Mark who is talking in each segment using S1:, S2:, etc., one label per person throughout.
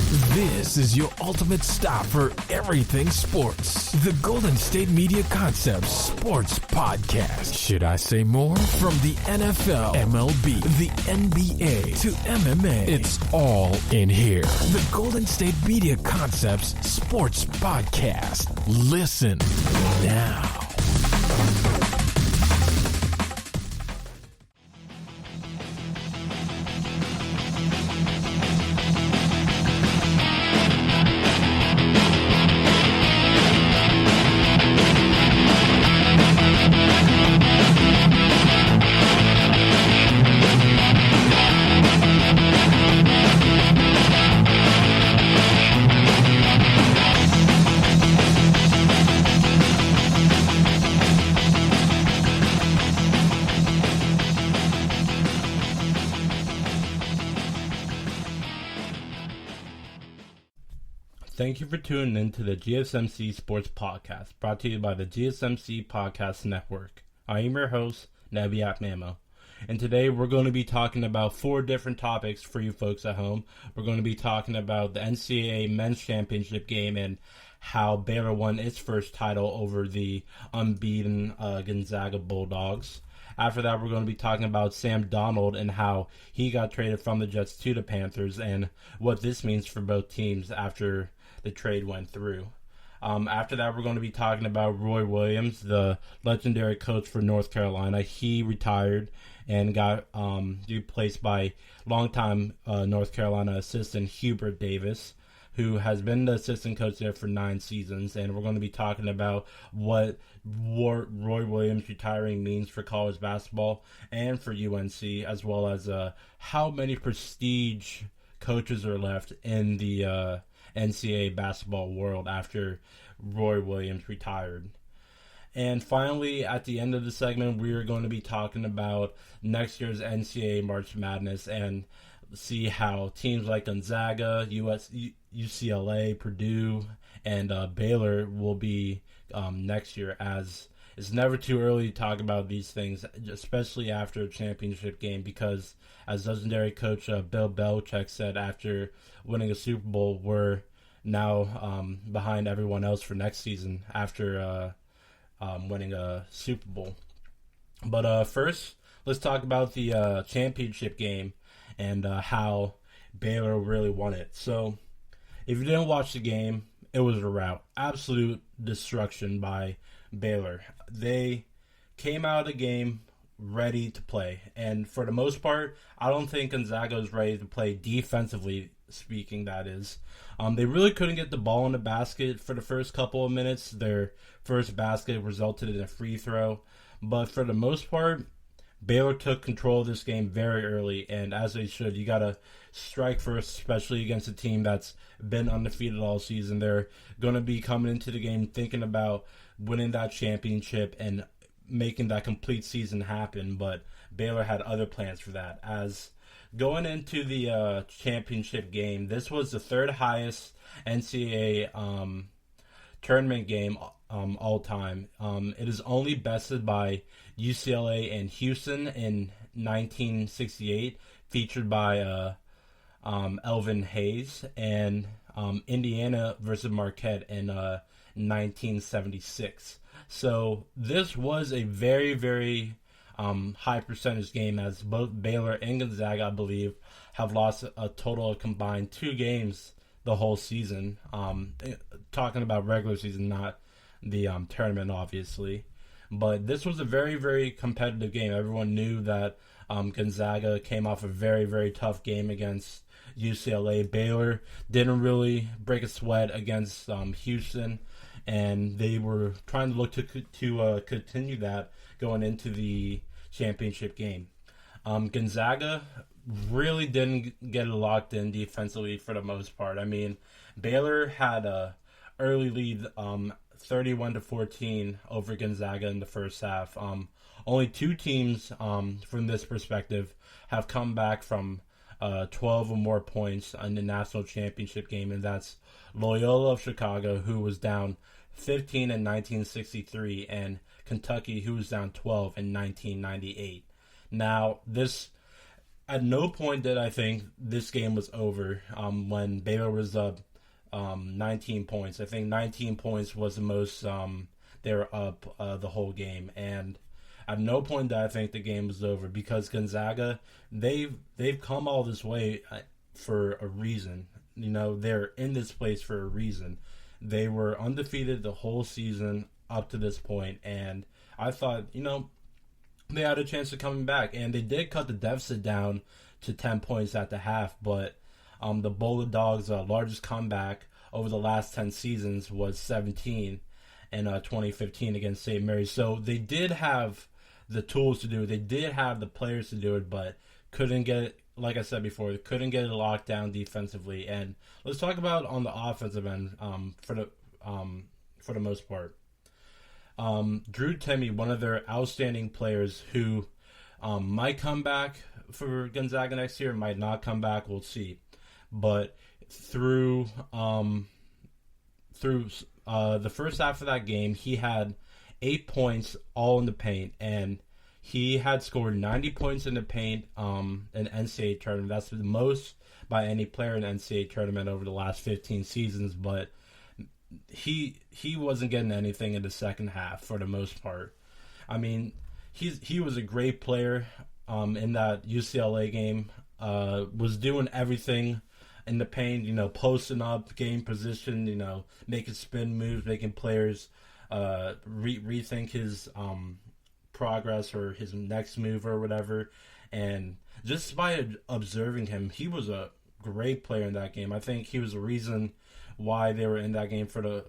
S1: This is your ultimate stop for everything sports. The Golden State Media Concepts Sports Podcast. Should I say more? From the NFL, MLB, the NBA to MMA, it's all in here. The Golden State Media Concepts Sports Podcast. Listen now.
S2: Thank you for tuning in to the GSMC Sports Podcast, brought to you by the GSMC Podcast Network. I am your host, Nebyat, and today we're going to be talking about 4 different topics for you folks at home. We're going to be talking about the NCAA Men's Championship game and how Baylor won its first title over the unbeaten Gonzaga Bulldogs. After that, we're going to be talking about Sam Darnold and how he got traded from the Jets to the Panthers and what this means for both teams after the trade went through. After that, we're going to be talking about Roy Williams, the legendary coach for North Carolina. He retired and got replaced by longtime North Carolina assistant Hubert Davis, who has been the assistant coach there for 9 seasons. And we're going to be talking about what Roy Williams retiring means for college basketball and for UNC, as well as how many prestige coaches are left in the NCAA basketball world after Roy Williams retired. And finally, at the end of the segment, we are going to be talking about next year's NCAA March Madness and see how teams like Gonzaga, UCLA, Purdue, and Baylor will be next year, as it's never too early to talk about these things, especially after a championship game, because as legendary coach Bill Belichick said after winning a Super Bowl, we're now behind everyone else for next season after winning a Super Bowl. But first, let's talk about the championship game and how Baylor really won it. So, if you didn't watch the game, it was a rout. Absolute destruction by Baylor. They came out of the game ready to play. And for the most part, I don't think Gonzaga was ready to play defensively speaking, that is. They really couldn't get the ball in the basket for the first couple of minutes. Their first basket resulted in a free throw. But for the most part, Baylor took control of this game very early, and as they should. You got to strike first, especially against a team that's been undefeated all season. They're going to be coming into the game thinking about winning that championship and making that complete season happen, but Baylor had other plans for that. As going into the championship game, this was the 3rd highest NCAA tournament game all time. It is only bested by UCLA and Houston in 1968, featured by Elvin Hayes, and Indiana versus Marquette in 1976. So this was a very, very high percentage game, as both Baylor and Gonzaga, I believe, have lost a total of combined 2 games the whole season. Talking about regular season, not the tournament, obviously. But this was a very, very competitive game. Everyone knew that Gonzaga came off a very, very tough game against UCLA. Baylor didn't really break a sweat against Houston, and they were trying to look to continue that going into the championship game. Gonzaga really didn't get it locked in defensively for the most part. I mean, Baylor had a early lead, 31-14 over Gonzaga in the first half. Only 2 teams from this perspective have come back from 12 or more points in the national championship game, and that's Loyola of Chicago, who was down 15 in 1963, and Kentucky, who was down 12 in 1998. Now, this at no point did I think this game was over when Baylor was up 19 points. I think 19 points was the most they were up the whole game. And at no point did I think the game was over because Gonzaga, they've come all this way for a reason. They're in this place for a reason. They were undefeated the whole season up to this point, and I thought, they had a chance of coming back, and they did cut the deficit down to 10 points at the half, but the Bulldogs' largest comeback over the last 10 seasons was 17 in 2015 against St. Mary's. So they did have the tools to do it. They did have the players to do it, but couldn't get it, like I said before, they couldn't get it locked down defensively. And let's talk about on the offensive end for the most part. Drew Timme, one of their outstanding players who might come back for Gonzaga next year, might not come back, we'll see. But through the first half of that game, he had 8 points all in the paint, and he had scored 90 points in the paint in NCAA tournament. That's the most by any player in the NCAA tournament over the last 15 seasons, but he wasn't getting anything in the second half for the most part. I mean, he was a great player in that UCLA game, was doing everything in the paint, posting up, getting position, making spin moves, making players rethink his progress or his next move or whatever. And just by observing him, he was a great player in that game. I think he was the reason why they were in that game for the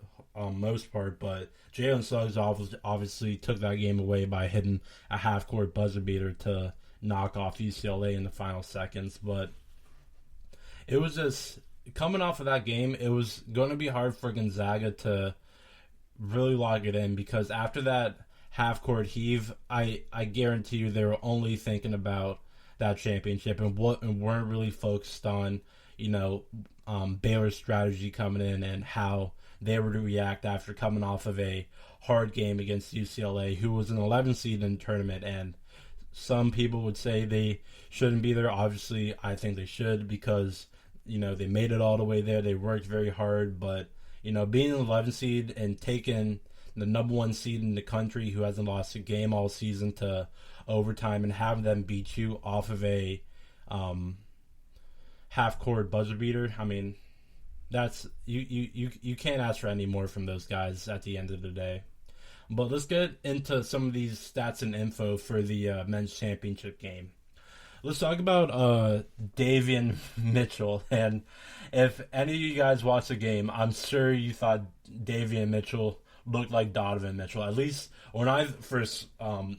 S2: most part. But Jalen Suggs obviously took that game away by hitting a half-court buzzer beater to knock off UCLA in the final seconds. But it was just, coming off of that game, it was going to be hard for Gonzaga to really lock it in, because after that half-court heave, I guarantee you they were only thinking about that championship and weren't really focused on, Baylor's strategy coming in and how they were to react after coming off of a hard game against UCLA, who was an 11 seed in the tournament. And some people would say they shouldn't be there. Obviously, I think they should, because they made it all the way there. They worked very hard, but being an 11 seed and taking the number one seed in the country who hasn't lost a game all season to overtime and having them beat you off of a half-court buzzer beater, I mean, that's you can't ask for any more from those guys at the end of the day. But let's get into some of these stats and info for the men's championship game. Let's talk about Davion Mitchell. And if any of you guys watched the game, I'm sure you thought Davion Mitchell looked like Donovan Mitchell. At least when I first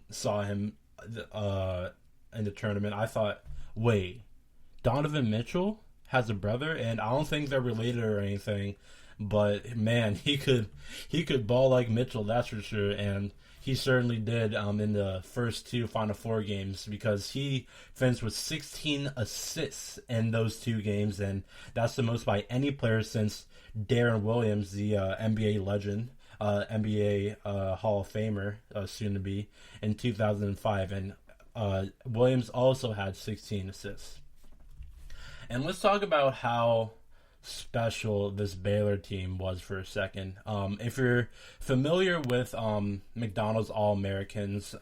S2: saw him in the tournament, I thought, wait, Donovan Mitchell has a brother? And I don't think they're related or anything, but man, he could ball like Mitchell, that's for sure. And he certainly did in the first two Final Four games, because he finished with 16 assists in those two games, and that's the most by any player since Darren Williams, the NBA legend, NBA Hall of Famer, soon to be, in 2005. And Williams also had 16 assists. And let's talk about how special this Baylor team was for a second. If you're familiar with McDonald's All-Americans,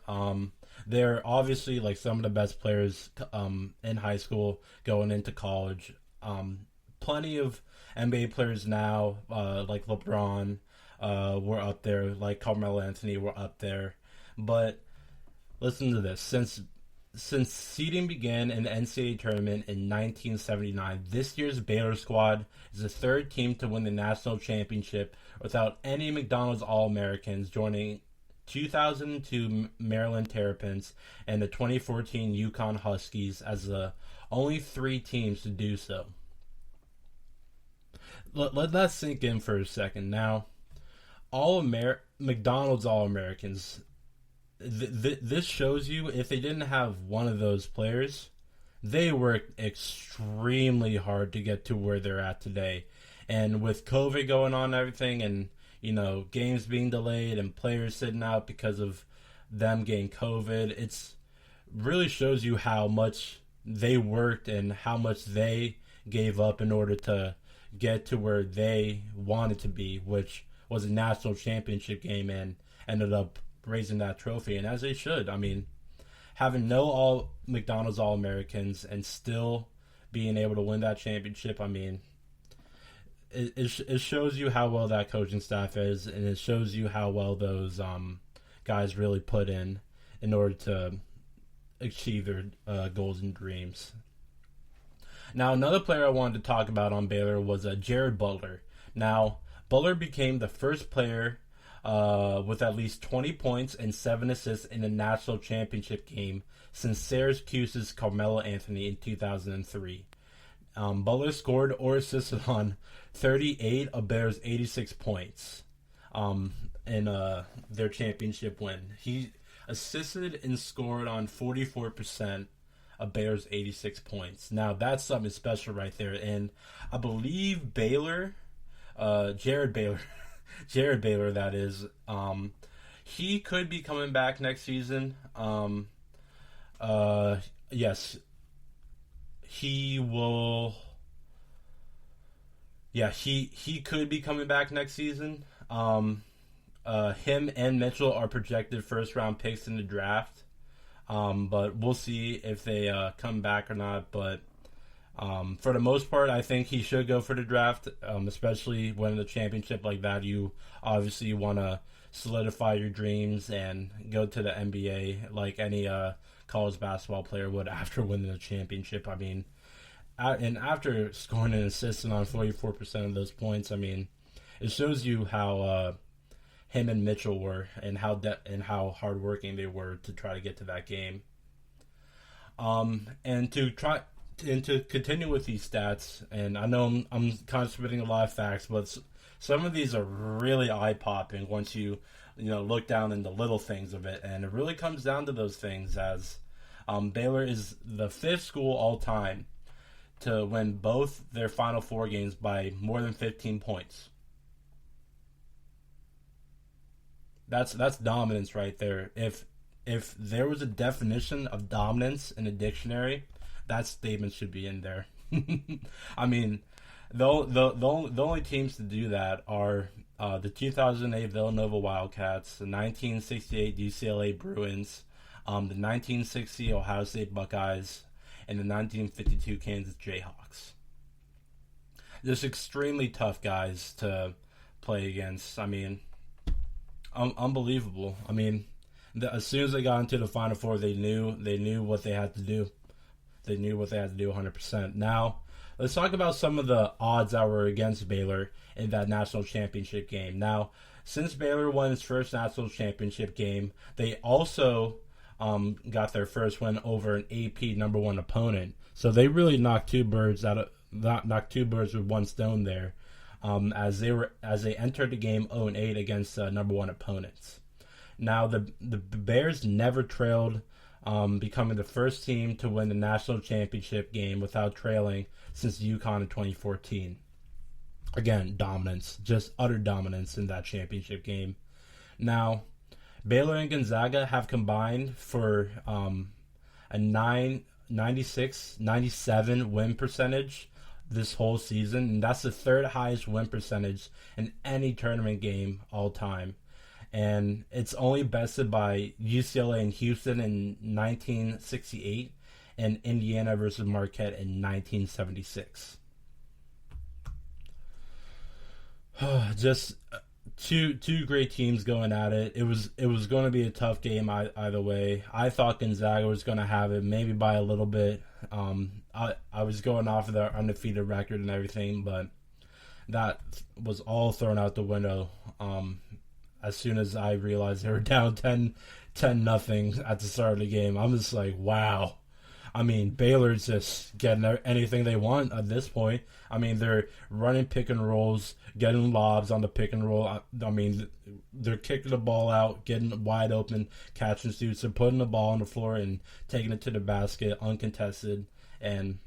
S2: they're obviously like some of the best players in high school going into college. Plenty of NBA players now, like LeBron, were up there, like Carmelo Anthony were up there. But listen to this. Since seeding began in the NCAA tournament in 1979, this year's Baylor squad is the third team to win the national championship without any McDonald's All-Americans, joining 2002 Maryland Terrapins and the 2014 Yukon Huskies as the only three teams to do so. Let that sink in for a second. Now, McDonald's All-Americans, this shows you if they didn't have one of those players, they worked extremely hard to get to where they're at today. And with COVID going on and everything, and games being delayed and players sitting out because of them getting COVID, it's really shows you how much they worked and how much they gave up in order to get to where they wanted to be, which was a national championship game, and ended up raising that trophy, and as they should. I mean, having no all McDonald's All-Americans and still being able to win that championship, I mean, it shows you how well that coaching staff is, and it shows you how well those guys really put in order to achieve their goals and dreams. Now, another player I wanted to talk about on Baylor was Jared Butler. Now, Butler became the first player with at least 20 points and 7 assists in a national championship game since Syracuse's Carmelo Anthony in 2003. Butler scored or assisted on 38 of Baylor's 86 points in their championship win. He assisted and scored on 44% of Baylor's 86 points. Now, that's something special right there. And I believe Baylor, Jared Baylor, that is, he could be coming back next season. Yes, he will. Yeah, he could be coming back next season. Him and Mitchell are projected first-round picks in the draft. But we'll see if they come back or not. But for the most part, I think he should go for the draft, especially winning a championship like that. You obviously want to solidify your dreams and go to the NBA like any college basketball player would after winning a championship. I mean, and after scoring and assisting on 44% of those points, I mean, it shows you how him and Mitchell were, and how hardworking they were to try to get to that game. And to continue with these stats, and I know I'm kind of spitting a lot of facts, but some of these are really eye-popping once you look down in the little things of it, and it really comes down to those things. As Baylor is the 5th school all time to win both their Final Four games by more than 15 points. That's dominance right there. If there was a definition of dominance in a dictionary, that statement should be in there. I mean, the only teams to do that are the 2008 Villanova Wildcats, the 1968 UCLA Bruins, the 1960 Ohio State Buckeyes, and the 1952 Kansas Jayhawks. Just extremely tough guys to play against. I mean, unbelievable. I mean, as soon as they got into the Final Four, they knew what they had to do. They knew what they had to do 100%. Now, let's talk about some of the odds that were against Baylor in that national championship game. Now, since Baylor won its first national championship game, they also got their first win over an AP number 1 opponent. So they really knocked two birds with one stone there. As they entered the game 0-8 against number 1 opponents. Now the Bears never trailed, becoming the first team to win the national championship game without trailing since UConn in 2014. Again, dominance, just utter dominance in that championship game. Now, Baylor and Gonzaga have combined for a 97 win percentage this whole season, and that's the 3rd highest win percentage in any tournament game all time. And it's only bested by UCLA and Houston in 1968 and Indiana versus Marquette in 1976. Just two great teams going at it. It was going to be a tough game either way. I thought Gonzaga was going to have it, maybe by a little bit. I was going off of their undefeated record and everything, but that was all thrown out the window as soon as I realized they were down 10-0 at the start of the game. I'm just like, wow. I mean, Baylor's just getting anything they want at this point. I mean, they're running pick and rolls, getting lobs on the pick and roll. I mean, they're kicking the ball out, getting wide open catch and shoots. They're putting the ball on the floor and taking it to the basket uncontested. And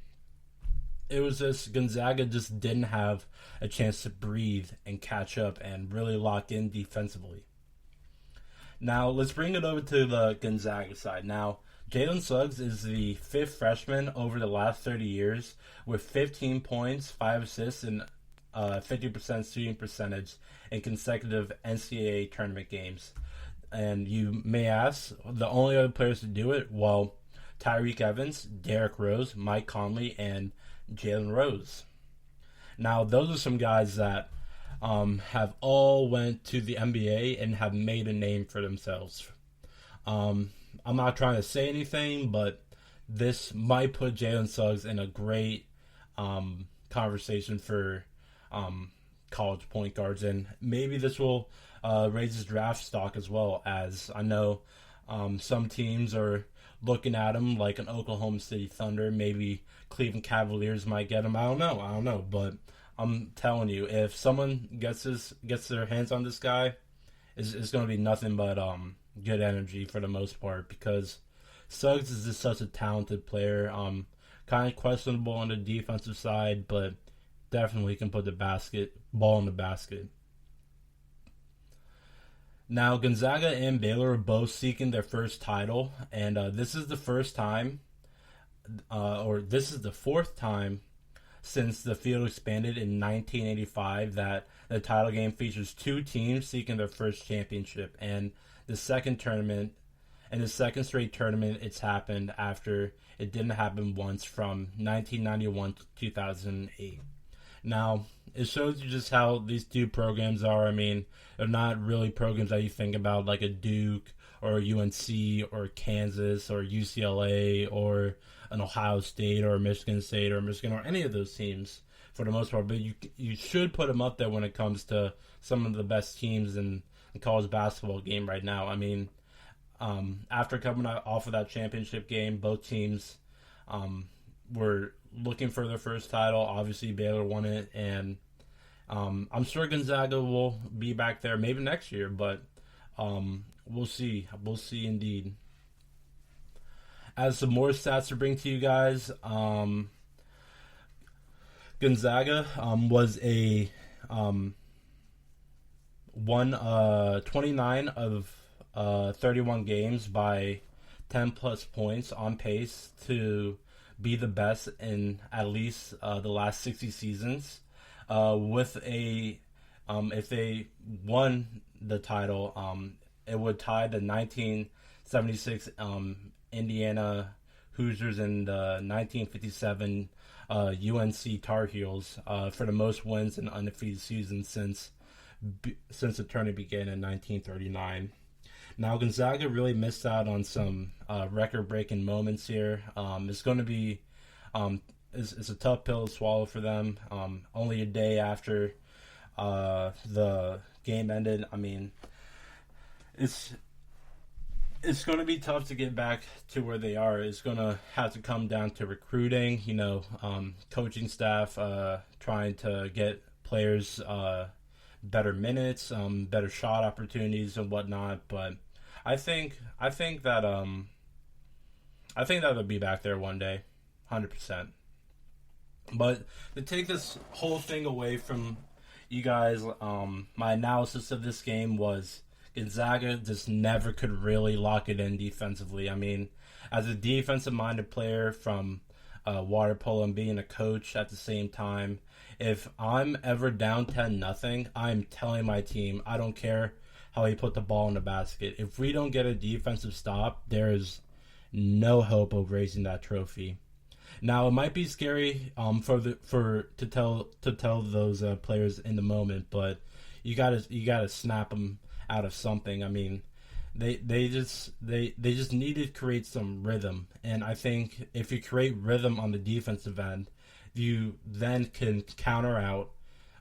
S2: it was just, Gonzaga just didn't have a chance to breathe and catch up and really lock in defensively. Now, let's bring it over to the Gonzaga side. Now, Jalen Suggs is the fifth freshman over the last 30 years with 15 points, 5 assists, and 50% shooting percentage in consecutive NCAA tournament games. And you may ask, the only other players to do it? Well, Tyreek Evans, Derrick Rose, Mike Conley, and Jalen Rose. Now, those are some guys that have all went to the NBA and have made a name for themselves. I'm not trying to say anything, but this might put Jalen Suggs in a great conversation for college point guards, and maybe this will raise his draft stock as well, as I know some teams are looking at him like an Oklahoma City Thunder. Maybe Cleveland Cavaliers might get him. I don't know, but I'm telling you, if someone gets their hands on this guy, it's going to be nothing but good energy for the most part, because Suggs is just such a talented player. Kind of questionable on the defensive side, but definitely can put the ball in the basket. Now, Gonzaga and Baylor are both seeking their first title, and this is the first time, or this is the fourth time since the field expanded in 1985 that the title game features two teams seeking their first championship. And the second straight tournament it's happened after it didn't happen once from 1991 to 2008. Now, it shows you just how these two programs are. I mean, they're not really programs that you think about like a Duke or a UNC or Kansas or UCLA or an Ohio State or Michigan State or Michigan or any of those teams for the most part. But you should put them up there when it comes to some of the best teams in the college basketball game right now. I mean, after coming off of that championship game, both teams were looking for their first title. Obviously, Baylor won it, and I'm sure Gonzaga will be back there maybe next year, but we'll see. We'll see indeed. As some more stats to bring to you guys, Gonzaga was won 29 of 31 games by 10 plus points, on pace to be the best in at least the last 60 seasons. With if they won the title, it would tie the 1976 Indiana Hoosiers and the 1957 UNC Tar Heels for the most wins in undefeated seasons since the tournament began in 1939. Now, Gonzaga really missed out on some record-breaking moments here. It's going to be it's a tough pill to swallow for them. Only a day after the game ended. I mean, it's going to be tough to get back to where they are. It's going to have to come down to recruiting, coaching staff trying to get players better minutes, better shot opportunities and whatnot. But I think that they'll be back there one day, 100%. But to take this whole thing away from you guys, my analysis of this game was Gonzaga just never could really lock it in defensively. I mean, as a defensive-minded player from water polo and being a coach at the same time, if I'm ever down 10-0, I'm telling my team, I don't care how he put the ball in the basket. If we don't get a defensive stop, there is no hope of raising that trophy. Now, it might be scary to tell those players in the moment, but you gotta snap them out of something. I mean, they just need to create some rhythm, and I think if you create rhythm on the defensive end, you then can counter out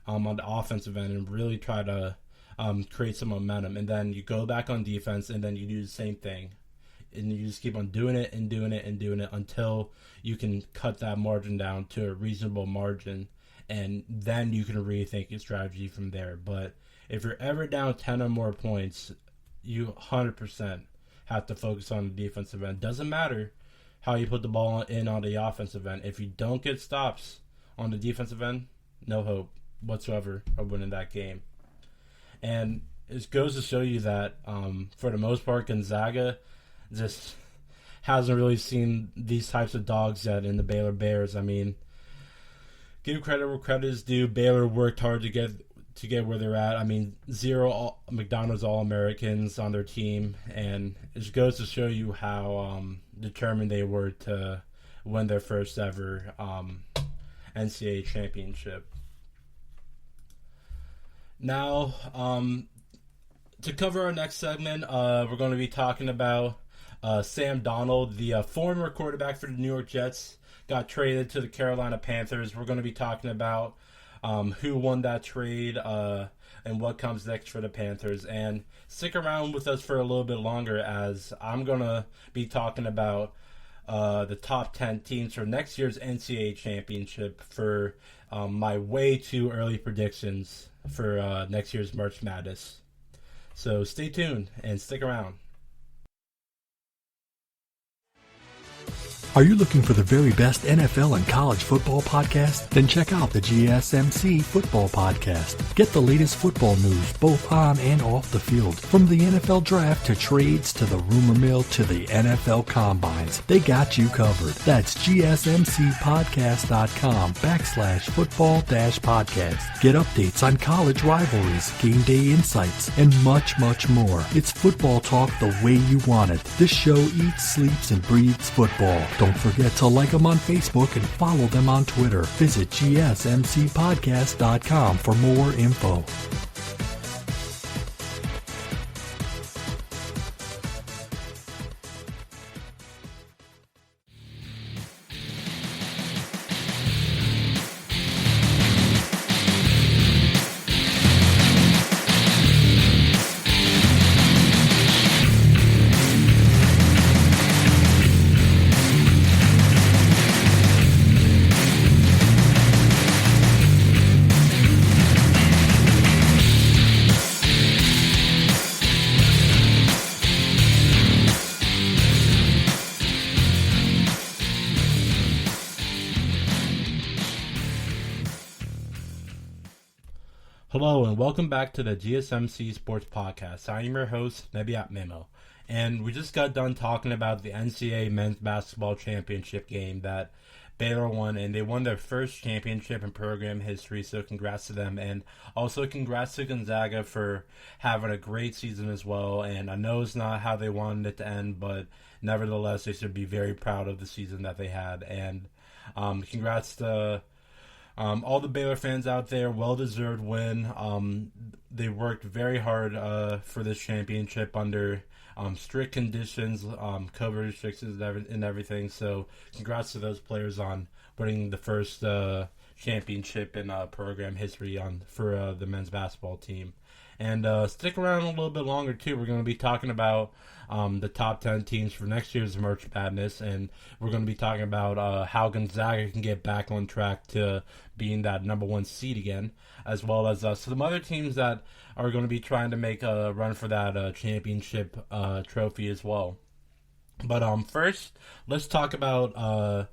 S2: on the offensive end and really try to create some momentum, and then you go back on defense, and then you do the same thing, and you just keep on doing it and doing it and doing it until you can cut that margin down to a reasonable margin, and then you can rethink your strategy from there. But if you're ever down 10 or more points, you 100% have to focus on the defensive end. Doesn't matter how you put the ball in on the offensive end. If you don't get stops on the defensive end, no hope whatsoever of winning that game. And it goes to show you that, for the most part, Gonzaga just hasn't really seen these types of dogs yet in the Baylor Bears. I mean, give credit where credit is due. Baylor worked hard to get where they're at. I mean, 0 McDonald's All-Americans on their team, and it goes to show you how determined they were to win their first ever NCAA championship. Now, to cover our next segment, we're going to be talking about Sam Darnold, the former quarterback for the New York Jets, got traded to the Carolina Panthers. We're going to be talking about who won that trade and what comes next for the Panthers. And stick around with us for a little bit longer, as I'm going to be talking about the top 10 teams for next year's NCAA championship for my way too early predictions for next year's March Madness. So stay tuned and stick around.
S3: Are you looking for the very best NFL and college football podcast? Then check out the GSMC Football Podcast. Get the latest football news both on and off the field. From the NFL Draft to trades to the rumor mill to the NFL Combines. They got you covered. That's GSMCpodcast.com/football-podcast. Get updates on college rivalries, game day insights, and much, much more. It's football talk the way you want it. This show eats, sleeps, and breathes football. Don't forget to like them on Facebook and follow them on Twitter. Visit GSMCpodcast.com for more info.
S2: Hello and welcome back to the GSMC Sports Podcast. I am your host, Nebyat, and we just got done talking about the NCAA Men's Basketball Championship game that Baylor won, and they won their first championship in program history, so congrats to them, and also congrats to Gonzaga for having a great season as well. And I know it's not how they wanted it to end, but nevertheless, they should be very proud of the season that they had, and congrats to all the Baylor fans out there. Well-deserved win. They worked very hard for this championship under strict conditions, COVID restrictions and everything. So congrats to those players on winning the first championship in program history for the men's basketball team. And stick around a little bit longer, too. We're going to be talking about the top 10 teams for next year's March Madness, and we're going to be talking about how Gonzaga can get back on track to being that number 1 seed again, as well as some other teams that are going to be trying to make a run for that championship trophy as well. But first, let's talk about a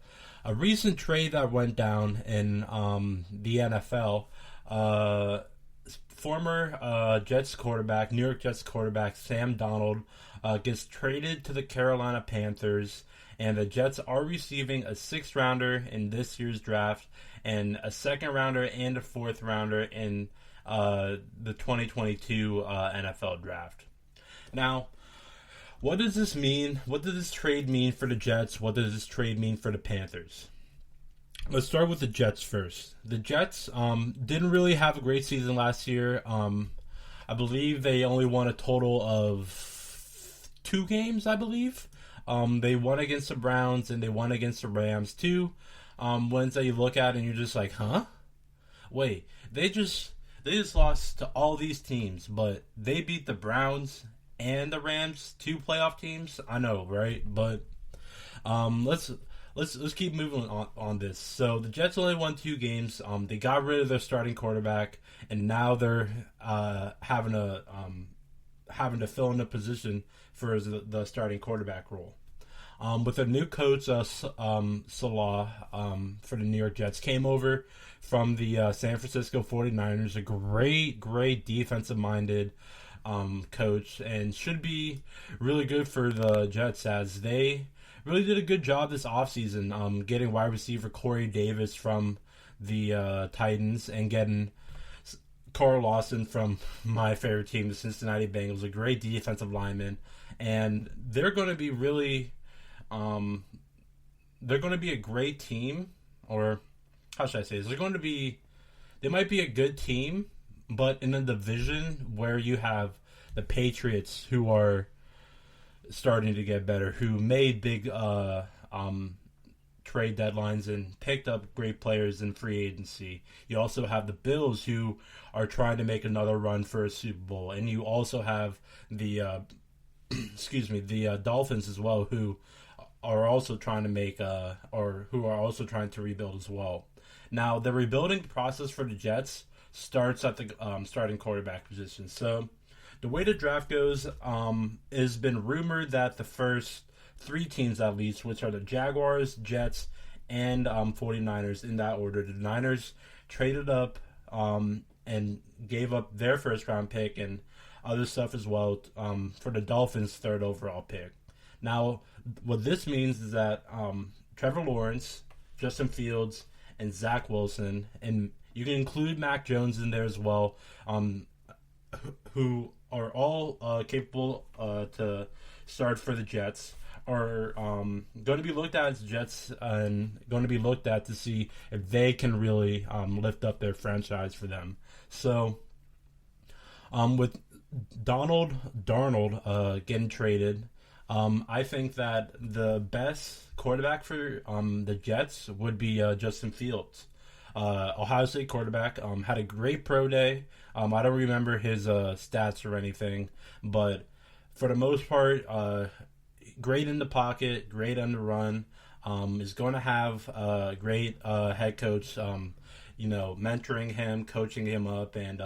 S2: recent trade that went down in the NFL. Former Jets quarterback, New York Jets quarterback Sam Darnold gets traded to the Carolina Panthers, and the Jets are receiving a 6th rounder in this year's draft and a 2nd rounder and a 4th rounder in the 2022 NFL draft. Now, what does this mean? What does this trade mean for the Jets? What does this trade mean for the Panthers? Let's start with the Jets first. The Jets didn't really have a great season last year. I believe they only won a total of 2 games, I believe. They won against the Browns and they won against the Rams. 2 wins that you look at and you're just like, huh? Wait, they just lost to all these teams, but they beat the Browns and the Rams, 2 playoff teams? I know, right? But Let's keep moving on this. So the Jets only won 2 games. They got rid of their starting quarterback, and now they're having to fill in a position for the starting quarterback role. With a new coach, Salah, for the New York Jets, came over from the San Francisco 49ers, a great defensive-minded coach, and should be really good for the Jets as they really did a good job this offseason, getting wide receiver Corey Davis from the Titans and getting Carl Lawson from my favorite team, the Cincinnati Bengals, a great defensive lineman. And they're going to be really, they're going to be a great team, or how should I say this? They might be a good team, but in a division where you have the Patriots, who are starting to get better, who made big trade deadlines and picked up great players in free agency. You also have the Bills, who are trying to make another run for a Super Bowl, and you also have the the Dolphins as well, who are also trying to make who are also trying to rebuild as well. Now, the rebuilding process for the Jets starts at the starting quarterback position. So the way the draft goes, has been rumored that the first three teams, at least, which are the Jaguars, Jets, and 49ers, in that order. The Niners traded up and gave up their first-round pick and other stuff as well for the Dolphins' third overall pick. Now, what this means is that Trevor Lawrence, Justin Fields, and Zach Wilson, and you can include Mac Jones in there as well, who are all capable to start for the Jets, are going to be looked at as Jets and going to be looked at to see if they can really lift up their franchise for them. So, with Darnold getting traded, I think that the best quarterback for the Jets would be Justin Fields. Ohio State quarterback, had a great pro day. I don't remember his stats or anything, but for the most part, great in the pocket, great on the run. Is going to have a great head coach, mentoring him, coaching him up, and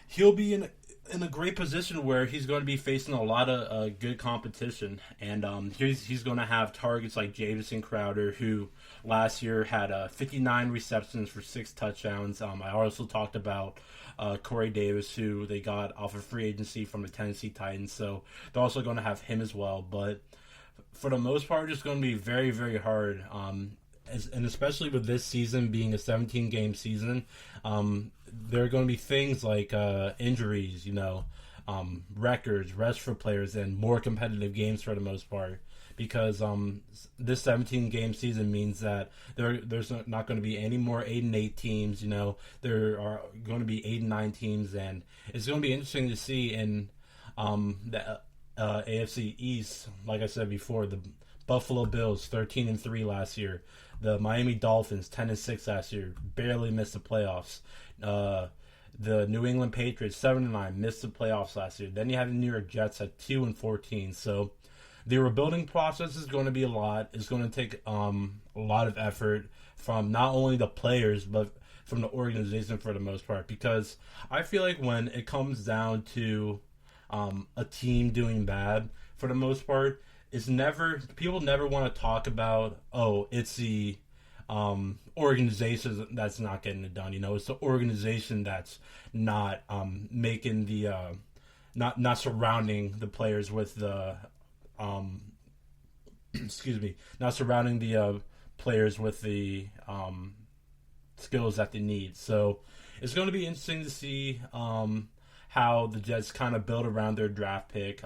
S2: he'll be in a great position where he's going to be facing a lot of good competition. And he's going to have targets like Jamison Crowder, who last year had 59 receptions for 6 touchdowns. I also talked about Corey Davis, who they got off of free agency from the Tennessee Titans. So they're also going to have him as well. But for the most part, it's going to be very, very hard. And especially with this season being a 17-game season, there are going to be things like injuries, records, rest for players, and more competitive games for the most part. Because this 17-game season means that there's not going to be any more 8-8 teams. There are going to be 8-9 teams, and it's going to be interesting to see in the AFC East. Like I said before, the Buffalo Bills 13-3 last year. The Miami Dolphins 10-6 last year, barely missed the playoffs. The New England Patriots 7-9, missed the playoffs last year. Then you have the New York Jets at 2-14. So the rebuilding process is going to be a lot. It's going to take a lot of effort from not only the players but from the organization for the most part. Because I feel like when it comes down to a team doing bad, for the most part, people never want to talk about, it's the organization that's not getting it done. It's the organization that's not making the not surrounding the players with the not surrounding the players with the skills that they need. So it's going to be interesting to see how the Jets kind of build around their draft pick,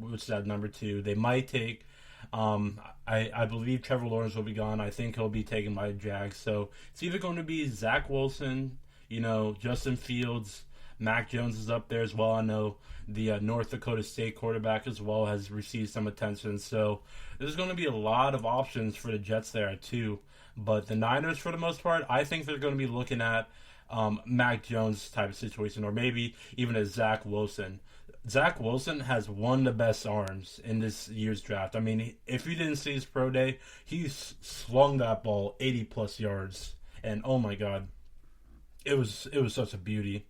S2: which is at number 2. They might take, I believe Trevor Lawrence will be gone. I think he'll be taken by the Jags. So it's either going to be Zach Wilson, Justin Fields, Mac Jones is up there as well. I know the North Dakota State quarterback as well has received some attention. So there's going to be a lot of options for the Jets there too. But the Niners, for the most part, I think they're going to be looking at Mac Jones type of situation, or maybe even a Zach Wilson. Zach Wilson has one of the best arms in this year's draft. I mean, if you didn't see his pro day, he slung that ball 80-plus yards, and oh my God, it was such a beauty.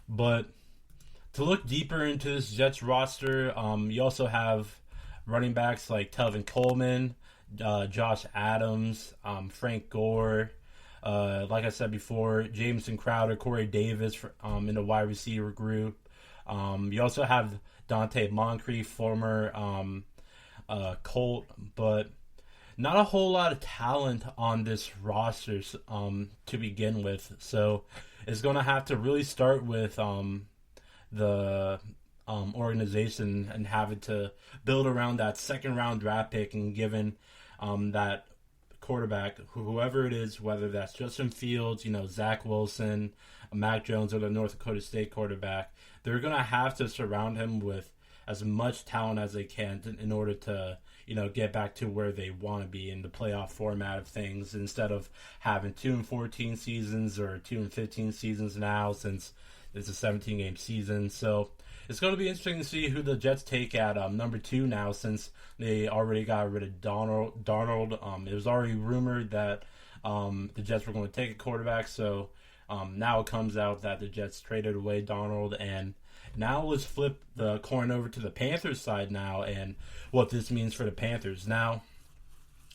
S2: But to look deeper into this Jets roster, you also have running backs like Telvin Coleman, Josh Adams, Frank Gore. Like I said before, Jamison Crowder, Corey Davis in the wide receiver group. You also have Dante Moncrief, former Colt, but not a whole lot of talent on this roster to begin with. So it's going to have to really start with the organization and have it to build around that second round draft pick, and given that quarterback, whoever it is, whether that's Justin Fields, Zach Wilson, Mac Jones, or the North Dakota State quarterback, they're going to have to surround him with as much talent as they can in order to, get back to where they want to be in the playoff format of things, instead of having 2-14 seasons or 2-15 seasons now, since it's a 17-game season. So it's going to be interesting to see who the Jets take at number 2 now, since they already got rid of Darnold. It was already rumored that the Jets were going to take a quarterback, so now it comes out that the Jets traded away Darnold. And now let's flip the coin over to the Panthers side now, and what this means for the Panthers. Now,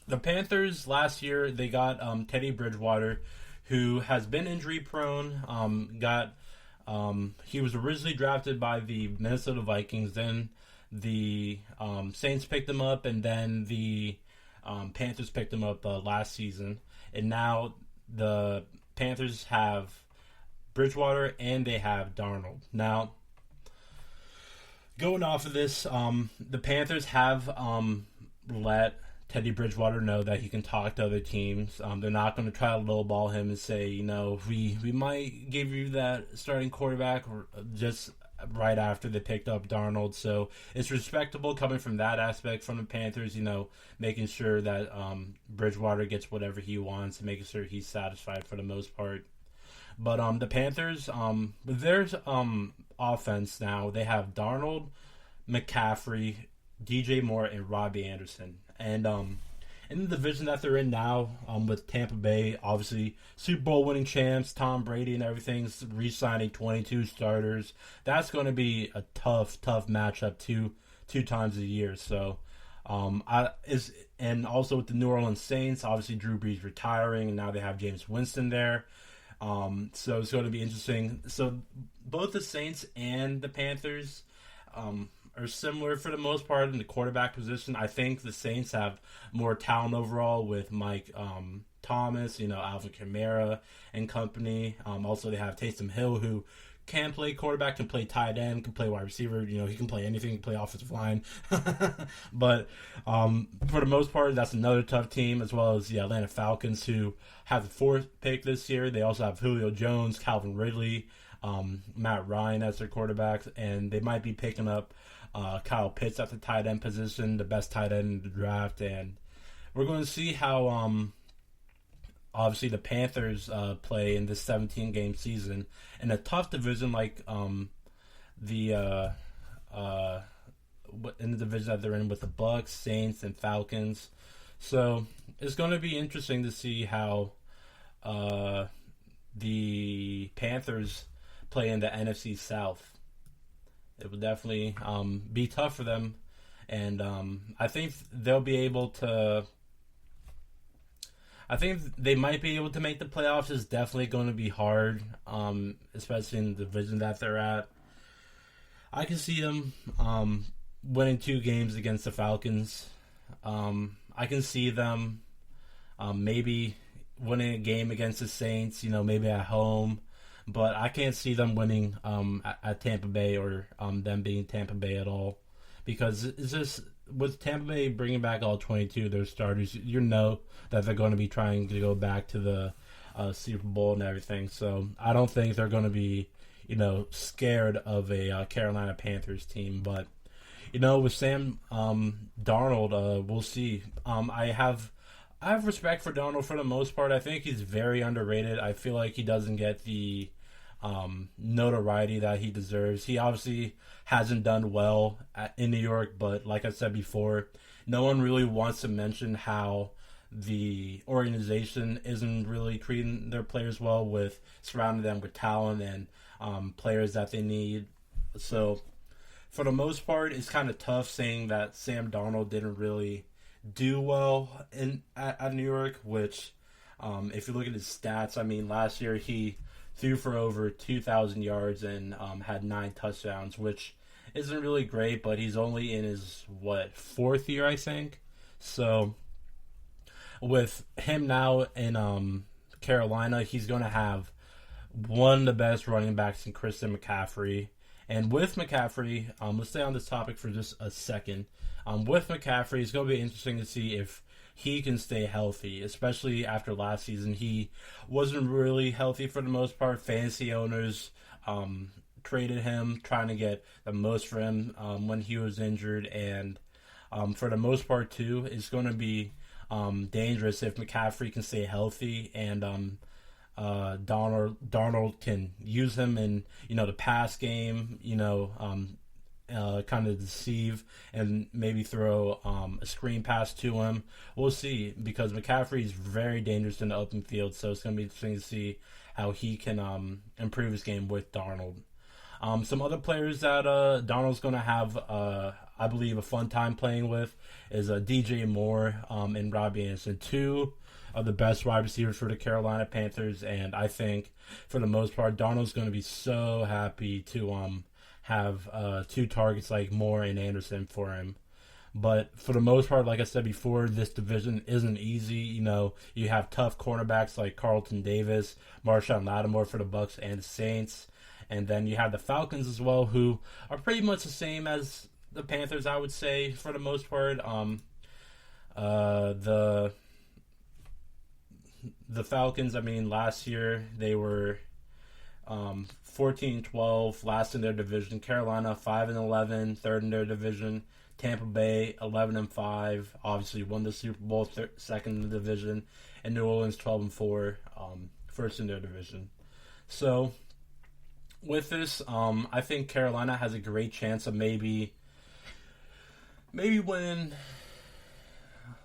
S2: the Panthers last year, they got Teddy Bridgewater, who has been injury prone. He was originally drafted by the Minnesota Vikings. Then the Saints picked him up, and then the Panthers picked him up last season. And now the Panthers have Bridgewater and they have Darnold. Now, going off of this, the Panthers have let Teddy Bridgewater know that he can talk to other teams. They're not going to try to lowball him and say, we might give you that starting quarterback just right after they picked up Darnold. So it's respectable coming from that aspect from the Panthers, making sure that Bridgewater gets whatever he wants and making sure he's satisfied for the most part. But the Panthers, with their offense now, they have Darnold, McCaffrey, DJ Moore, and Robbie Anderson. And in the division that they're in now, with Tampa Bay, obviously Super Bowl winning champs, Tom Brady and everything's re-signing 22 starters. That's going to be a tough matchup two times a year. So, and also with the New Orleans Saints, obviously Drew Brees retiring, and now they have Jameis Winston there. So it's going to be interesting. So both the Saints and the Panthers are similar for the most part in the quarterback position. I think the Saints have more talent overall with Mike Thomas, Alvin Kamara and company. Also, they have Taysom Hill, who can play quarterback, can play tight end, can play wide receiver. He can play anything, he can play offensive line. But for the most part, that's another tough team, as well as the Atlanta Falcons, who have the 4th pick this year. They also have Julio Jones, Calvin Ridley, Matt Ryan as their quarterbacks, and they might be picking up Kyle Pitts at the tight end position, the best tight end in the draft. And we're going to see how obviously the Panthers play in this 17-game season in a tough division like in the division that they're in with the Bucks, Saints, and Falcons. So it's going to be interesting to see how the Panthers play in the NFC South. It will definitely be tough for them, and I think they'll be able to. I think they might be able to make the playoffs. It's definitely going to be hard, especially in the division that they're at. I can see them winning 2 games against the Falcons. I can see them maybe winning a game against the Saints, maybe at home. But I can't see them winning at Tampa Bay or them being Tampa Bay at all. Because it's just, with Tampa Bay bringing back all 22 of their starters, that they're going to be trying to go back to the Super Bowl and everything. So I don't think they're going to be, scared of a Carolina Panthers team. But, with Sam Darnold, we'll see. I have respect for Darnold for the most part. I think he's very underrated. I feel like he doesn't get the notoriety that he deserves. He obviously hasn't done well in New York, but like I said before, no one really wants to mention how the organization isn't really treating their players well, with surrounding them with talent and players that they need. So for the most part, it's kind of tough saying that Sam Darnold didn't really do well at New York, which if you look at his stats, last year he threw for over 2,000 yards and had 9 touchdowns, which isn't really great, but he's only in his, fourth year, I think. So with him now in Carolina, he's going to have one of the best running backs in Christian McCaffrey. And with McCaffrey, let's stay on this topic for just a second. With McCaffrey, it's going to be interesting to see if he can stay healthy, especially after last season. He wasn't really healthy for the most part. Fantasy owners traded him, trying to get the most for him when he was injured. And for the most part, too, it's going to be dangerous if McCaffrey can stay healthy and Darnold can use him in, the pass game, kind of deceive and maybe throw a screen pass to him. We'll see, because McCaffrey is very dangerous in the open field, so it's going to be interesting to see how he can improve his game with Darnold. Some other players that Darnold's going to have, I believe, a fun time playing with is DJ Moore and Robbie Anderson, two of the best wide receivers for the Carolina Panthers, and I think for the most part, Darnold's going to be so happy to have two targets like Moore and Anderson for him. But for the most part, like I said before, this division isn't easy. You have tough cornerbacks like Carlton Davis, Marshawn Lattimore for the Bucs and the Saints. And then you have the Falcons as well, who are pretty much the same as the Panthers, I would say, for the most part. The Falcons, last year they were 14-12, last in their division. Carolina 5-11, third in their division. Tampa Bay 11-5, obviously won the Super Bowl, second in the division. And New Orleans 12-4, first in their division. So with this, I think Carolina has a great chance of maybe winning.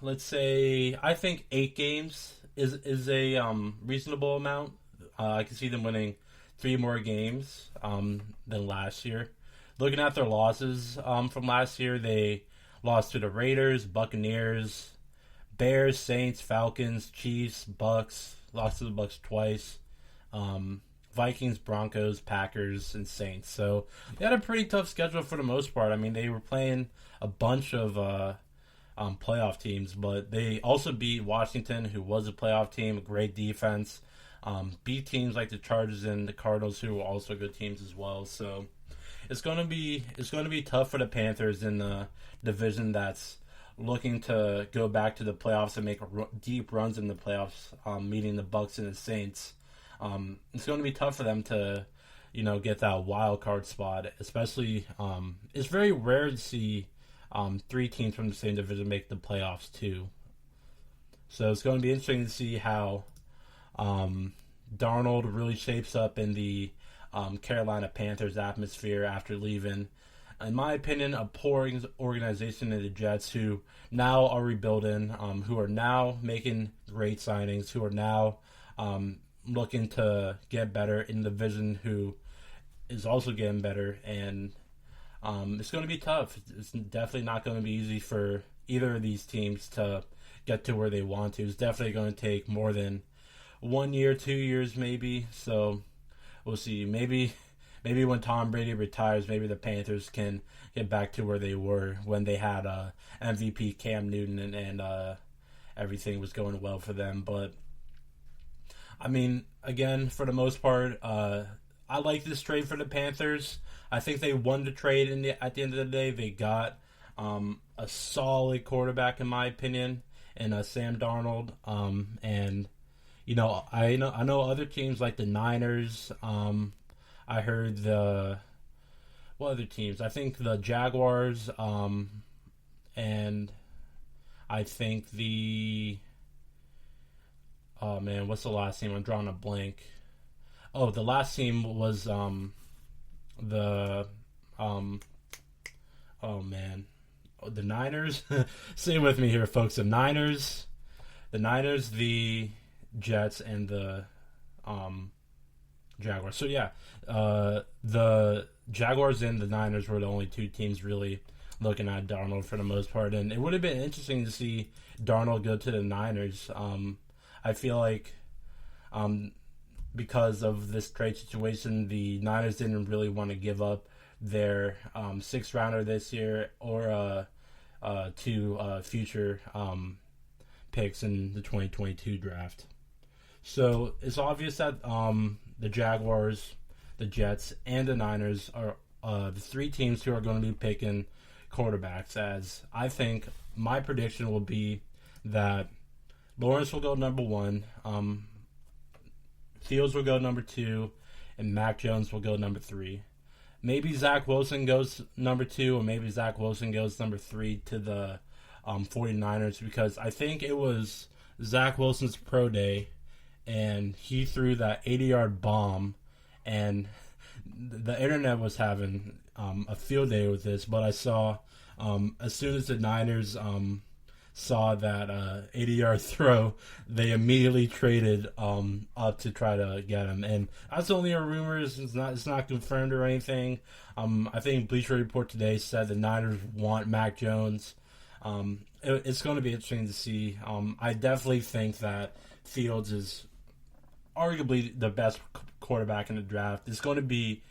S2: Let's say, I think 8 games is a reasonable amount. I can see them winning 3 more games than last year. Looking at their losses from last year, they lost to the Raiders, Buccaneers, Bears, Saints, Falcons, Chiefs, Bucks. Lost to the Bucks twice. Vikings, Broncos, Packers, and Saints. So they had a pretty tough schedule for the most part. They were playing a bunch of playoff teams, but they also beat Washington, who was a playoff team, a great defense. Beat teams like the Chargers and the Cardinals, who were also good teams as well. So it's going to be tough for the Panthers in the division that's looking to go back to the playoffs and make deep runs in the playoffs, meeting the Bucks and the Saints. It's going to be tough for them to, get that wild card spot. Especially, it's very rare to see 3 teams from the same division make the playoffs too. So it's going to be interesting to see how Darnold really shapes up in the Carolina Panthers atmosphere after leaving, in my opinion, a poor organization in the Jets, who now are rebuilding, who are now making great signings, who are now looking to get better in the division, who is also getting better. And it's going to be tough. It's definitely not going to be easy for either of these teams to get to where they want to. It's definitely going to take more than 1 year, 2 years maybe. So we'll see. Maybe when Tom Brady retires, maybe the Panthers can get back to where they were when they had MVP Cam Newton and everything was going well for them. But again, for the most part, I like this trade for the Panthers. I think they won the trade at the end of the day. They got a solid quarterback, in my opinion, and Sam Darnold. And I know other teams like the Niners. I heard what other teams? I think the Jaguars. And I think what's the last team? I'm drawing a blank. Oh, the last team was the Niners. Stay with me here, folks. The Niners, the Jets, and the Jaguars. So yeah, the Jaguars and the Niners were the only 2 teams really looking at Darnold for the most part, and it would have been interesting to see Darnold go to the Niners. I feel like because of this trade situation, the Niners didn't really want to give up their sixth rounder this year or two future picks in the 2022 draft. So it's obvious that the Jaguars, the Jets, and the Niners are the three teams who are going to be picking quarterbacks, as I think my prediction will be that Lawrence will go number 1, Fields will go number 2, and Mac Jones will go number 3. Maybe Zach Wilson goes number 2, or maybe Zach Wilson goes number 3 to the 49ers, because I think it was Zach Wilson's pro day, and he threw that 80-yard bomb, and the internet was having a field day with this, but I saw as soon as the Niners saw that 80-yard throw, they immediately traded up to try to get him. And that's only a rumor. It's not confirmed or anything. I think Bleacher Report today said the Niners want Mac Jones. It's going to be interesting to see. I definitely think that Fields is arguably the best quarterback in the draft. It's going to be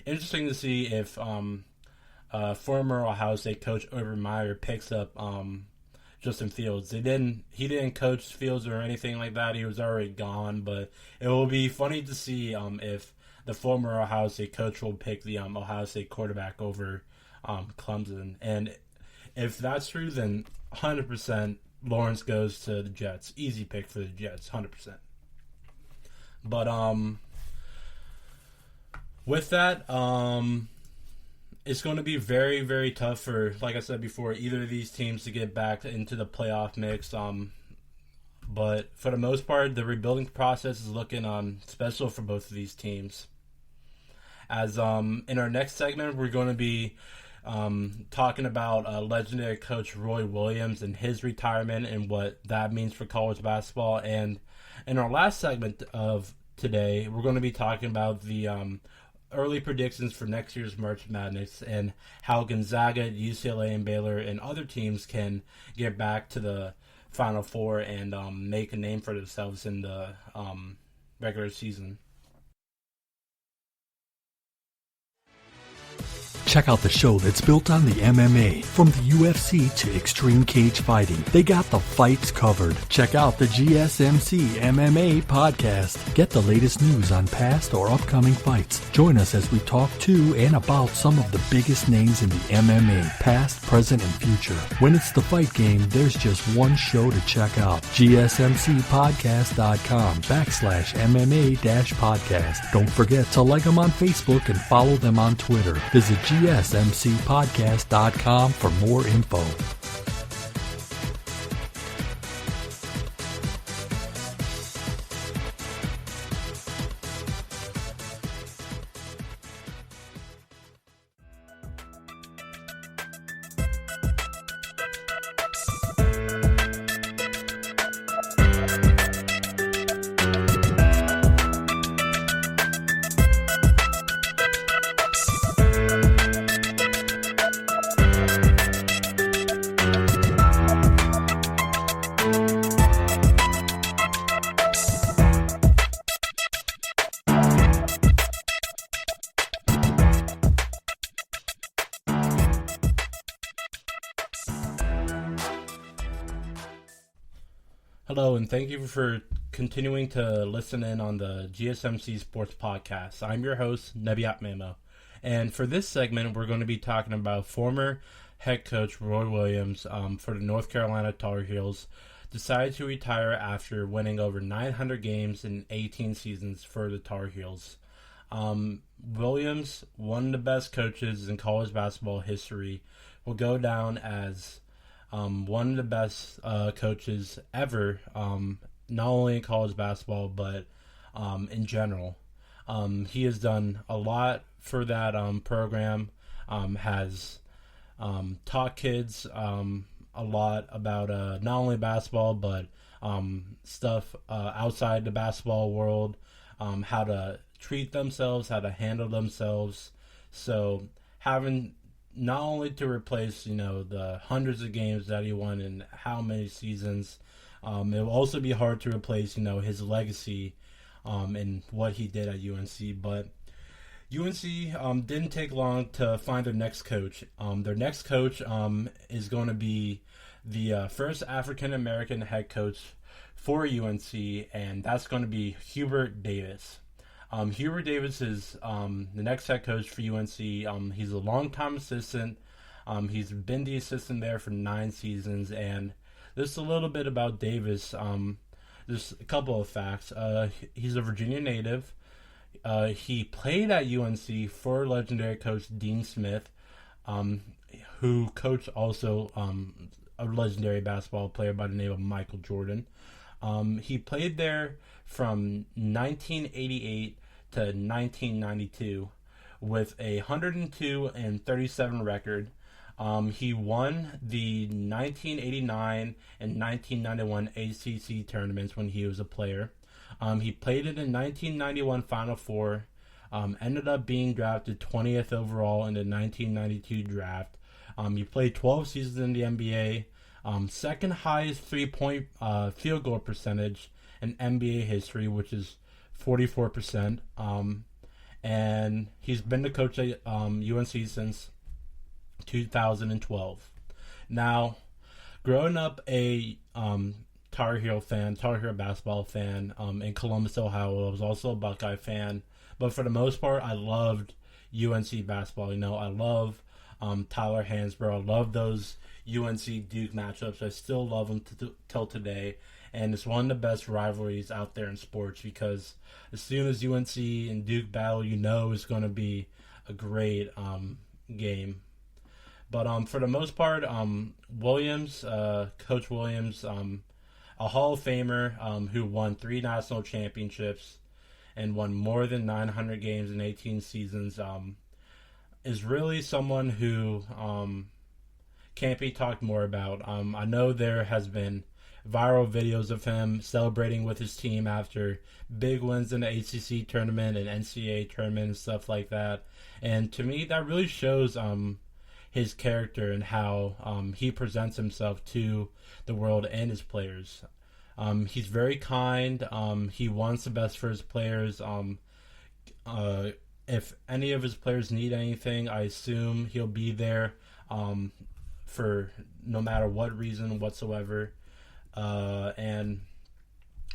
S2: interesting to see if former Ohio State coach Urban Meyer picks up Justin Fields. He didn't coach Fields or anything like that. He was already gone. But it will be funny to see if the former Ohio State coach will pick the Ohio State quarterback over Clemson. And if that's true, then 100% Lawrence goes to the Jets. Easy pick for the Jets, 100%. But with that, it's going to be very, very tough for, like I said before, either of these teams to get back into the playoff mix. But for the most part, the rebuilding process is looking special for both of these teams. As in our next segment, we're going to be talking about legendary coach Roy Williams and his retirement and what that means for college basketball. And in our last segment of today, we're going to be talking about the early predictions for next year's March Madness and how Gonzaga, UCLA, and Baylor and other teams can get back to the Final Four and make a name for themselves in the regular season.
S3: Check out the show that's built on the MMA, from the UFC to extreme cage fighting. They got the fights covered. Check out the GSMC MMA podcast. Get the latest news on past or upcoming fights. Join us as we talk to and about some of the biggest names in the MMA, past, present, and future. When it's the fight game, there's just one show to check out. GSMCpodcast.com/MMA-podcast. Don't forget to like them on Facebook and follow them on Twitter. Visit GSMCpodcast.com for more info.
S2: Hello, and thank you for continuing to listen in on the GSMC Sports Podcast. I'm your host, Nebyat Memo. And for this segment, we're going to be talking about former head coach Roy Williams for the North Carolina Tar Heels. Decided to retire after winning over 900 games in 18 seasons for the Tar Heels. Williams, one of the best coaches in college basketball history, will go down as one of the best coaches ever, not only in college basketball, but in general. He has done a lot for that program, has taught kids a lot about not only basketball, but stuff outside the basketball world, how to treat themselves, how to handle themselves. So having not only to replace, the hundreds of games that he won in how many seasons, it will also be hard to replace, his legacy and what he did at UNC. But UNC didn't take long to find their next coach. Their next coach is going to be the first African-American head coach for UNC, and that's going to be Hubert Davis. Hubert Davis is the next head coach for UNC. He's a longtime assistant. He's been the assistant there for 9 seasons, and just a little bit about Davis. Just a couple of facts. He's a Virginia native. He played at UNC for legendary coach Dean Smith, who coached also a legendary basketball player by the name of Michael Jordan. He played there from 1988 to 1992 with a 102-37 record. He won the 1989 and 1991 ACC tournaments when he was a player. He played in the 1991 Final Four, ended up being drafted 20th overall in the 1992 draft. He played 12 seasons in the NBA, second highest three-point field goal percentage in NBA history, which is 44%. And he's been the coach at UNC since 2012. Now, growing up a Tar Heel basketball fan in Columbus, Ohio, I was also a Buckeye fan. But for the most part, I loved UNC basketball. I love Tyler Hansbrough. I love those UNC Duke matchups. I still love them till today. And it's one of the best rivalries out there in sports because as soon as UNC and Duke battle, it's going to be a great game. But for the most part, Williams, Coach Williams, a Hall of Famer who won 3 national championships and won more than 900 games in 18 seasons, is really someone who can't be talked more about. I know there has been viral videos of him celebrating with his team after big wins in the ACC tournament and NCAA tournament and stuff like that. And to me, that really shows his character and how he presents himself to the world and his players. He's very kind. He wants the best for his players. If any of his players need anything, I assume he'll be there for no matter what reason whatsoever. And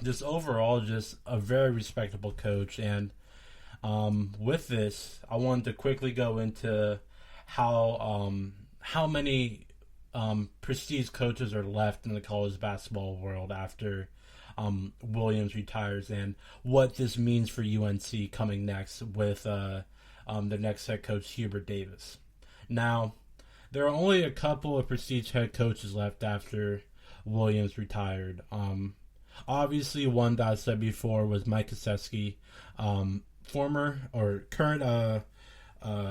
S2: just overall, just a very respectable coach. And with this, I wanted to quickly go into how many prestige coaches are left in the college basketball world after Williams retires, and what this means for UNC coming next with the next head coach, Hubert Davis. Now, there are only a couple of prestige head coaches left after Williams retired. Obviously, one that I said before was Mike Krzyzewski, current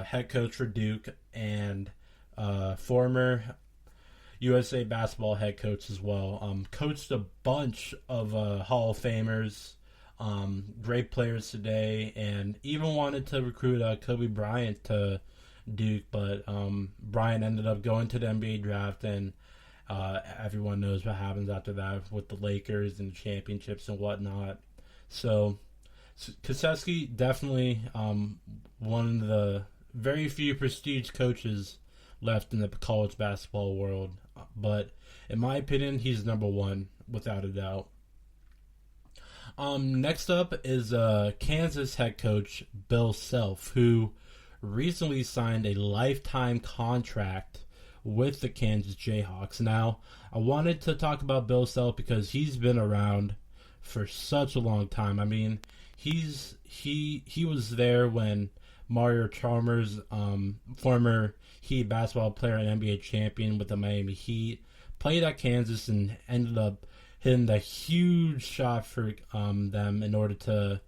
S2: head coach for Duke, and former USA basketball head coach as well. Coached a bunch of Hall of Famers, great players today, and even wanted to recruit Kobe Bryant to Duke, but Bryant ended up going to the NBA draft, and everyone knows what happens after that with the Lakers and the championships and whatnot. So Krzyzewski definitely one of the very few prestige coaches left in the college basketball world, but in my opinion, he's number one without a doubt. Next up is Kansas head coach Bill Self, who recently signed a lifetime contract with the Kansas Jayhawks. Now, I wanted to talk about Bill Self because he's been around for such a long time. I mean, he was there when Mario Chalmers, former Heat basketball player and NBA champion with the Miami Heat, played at Kansas and ended up hitting the huge shot for them in order to,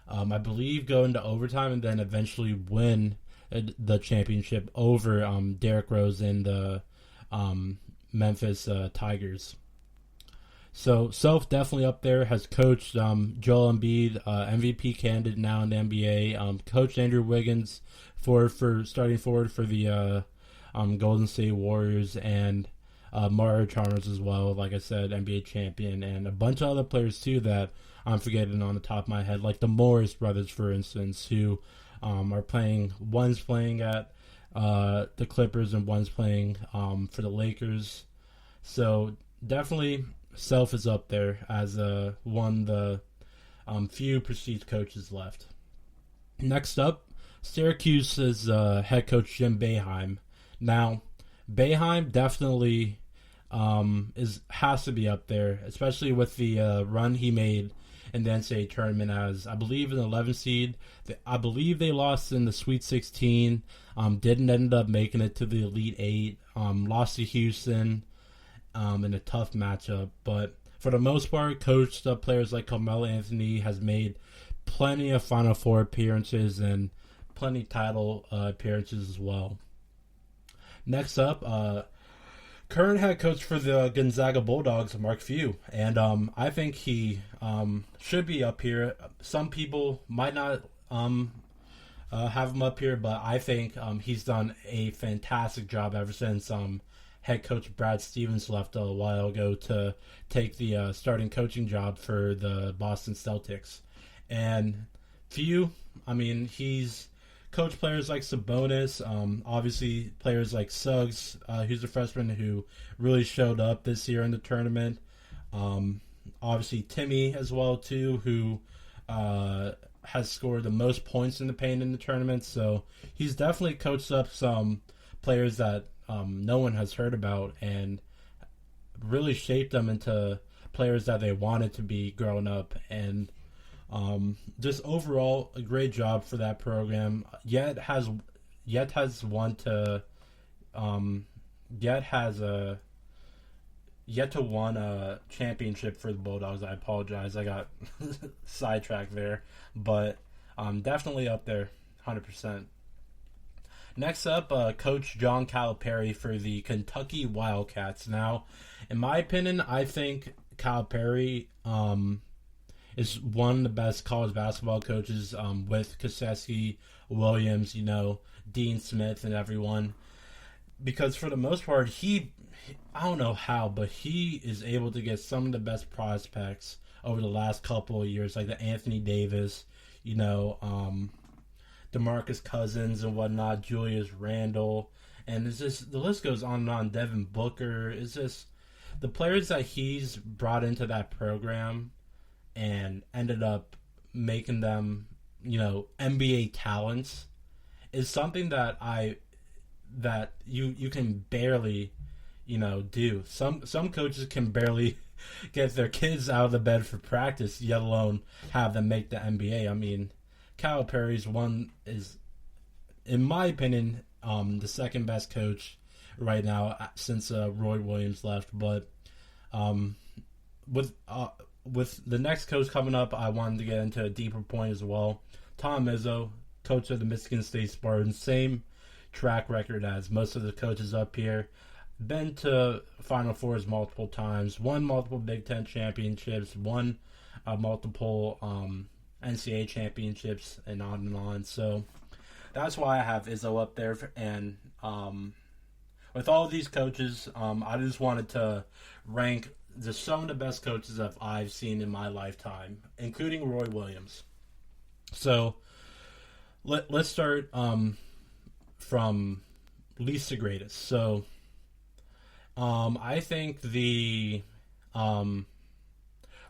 S2: I believe, go into overtime and then eventually win the championship over Derrick Rose and the Memphis Tigers. So Self definitely up there, has coached Joel Embiid, MVP candidate now in the NBA, coached Andrew Wiggins for starting forward for the Golden State Warriors, and Mario Chalmers as well, like I said, NBA champion, and a bunch of other players too that I'm forgetting on the top of my head, like the Morris brothers, for instance, who are playing. One's playing at the Clippers and one's playing for the Lakers. So definitely Self is up there as one of the few prestige coaches left. Next up, Syracuse's head coach Jim Boeheim. Now, Boeheim definitely has to be up there, especially with the run he made in the NCAA tournament as, I believe, an 11 seed. I believe they lost in the Sweet 16, didn't end up making it to the Elite 8, lost to Houston in a tough matchup. But for the most part, coached up players like Carmelo Anthony, has made plenty of Final Four appearances and plenty title appearances as well. Next up, current head coach for the Gonzaga Bulldogs, Mark Few, and I think he should be up here. Some people might not have him up here, but I think he's done a fantastic job ever since head coach Brad Stevens left a while ago to take the starting coaching job for the Boston Celtics. And Few, I mean, he's coached players like Sabonis, obviously players like Suggs, who's a freshman who really showed up this year in the tournament. Obviously Timmy as well too, who has scored the most points in the paint in the tournament. So he's definitely coached up some players that no one has heard about and really shaped them into players that they wanted to be growing up. And just overall a great job for that program. Yet has won a championship for the Bulldogs. I apologize, I got sidetracked there, but definitely up there 100%. Next up, Coach John Calipari for the Kentucky Wildcats. Now, in my opinion, I think Calipari is one of the best college basketball coaches with Krzyzewski, Williams, Dean Smith, and everyone. Because for the most part, I don't know how, but he is able to get some of the best prospects over the last couple of years, like the Anthony Davis, DeMarcus Cousins and whatnot, Julius Randle, and it's just, the list goes on and on. Devin Booker. It's just the players that he's brought into that program and ended up making them, NBA talents is something that you can barely, do. Some coaches can barely get their kids out of the bed for practice, let alone have them make the NBA. I mean, Calipari's is, in my opinion, the second best coach right now since Roy Williams left. But with the next coach coming up, I wanted to get into a deeper point as well. Tom Izzo, coach of the Michigan State Spartans, same track record as most of the coaches up here. Been to Final Fours multiple times, won multiple Big Ten championships, won multiple NCAA championships, and on and on. So that's why I have Izzo up there. And with all of these coaches, I just wanted to rank some of the best coaches that I've seen in my lifetime, including Roy Williams. So let's start from least to greatest. So I think the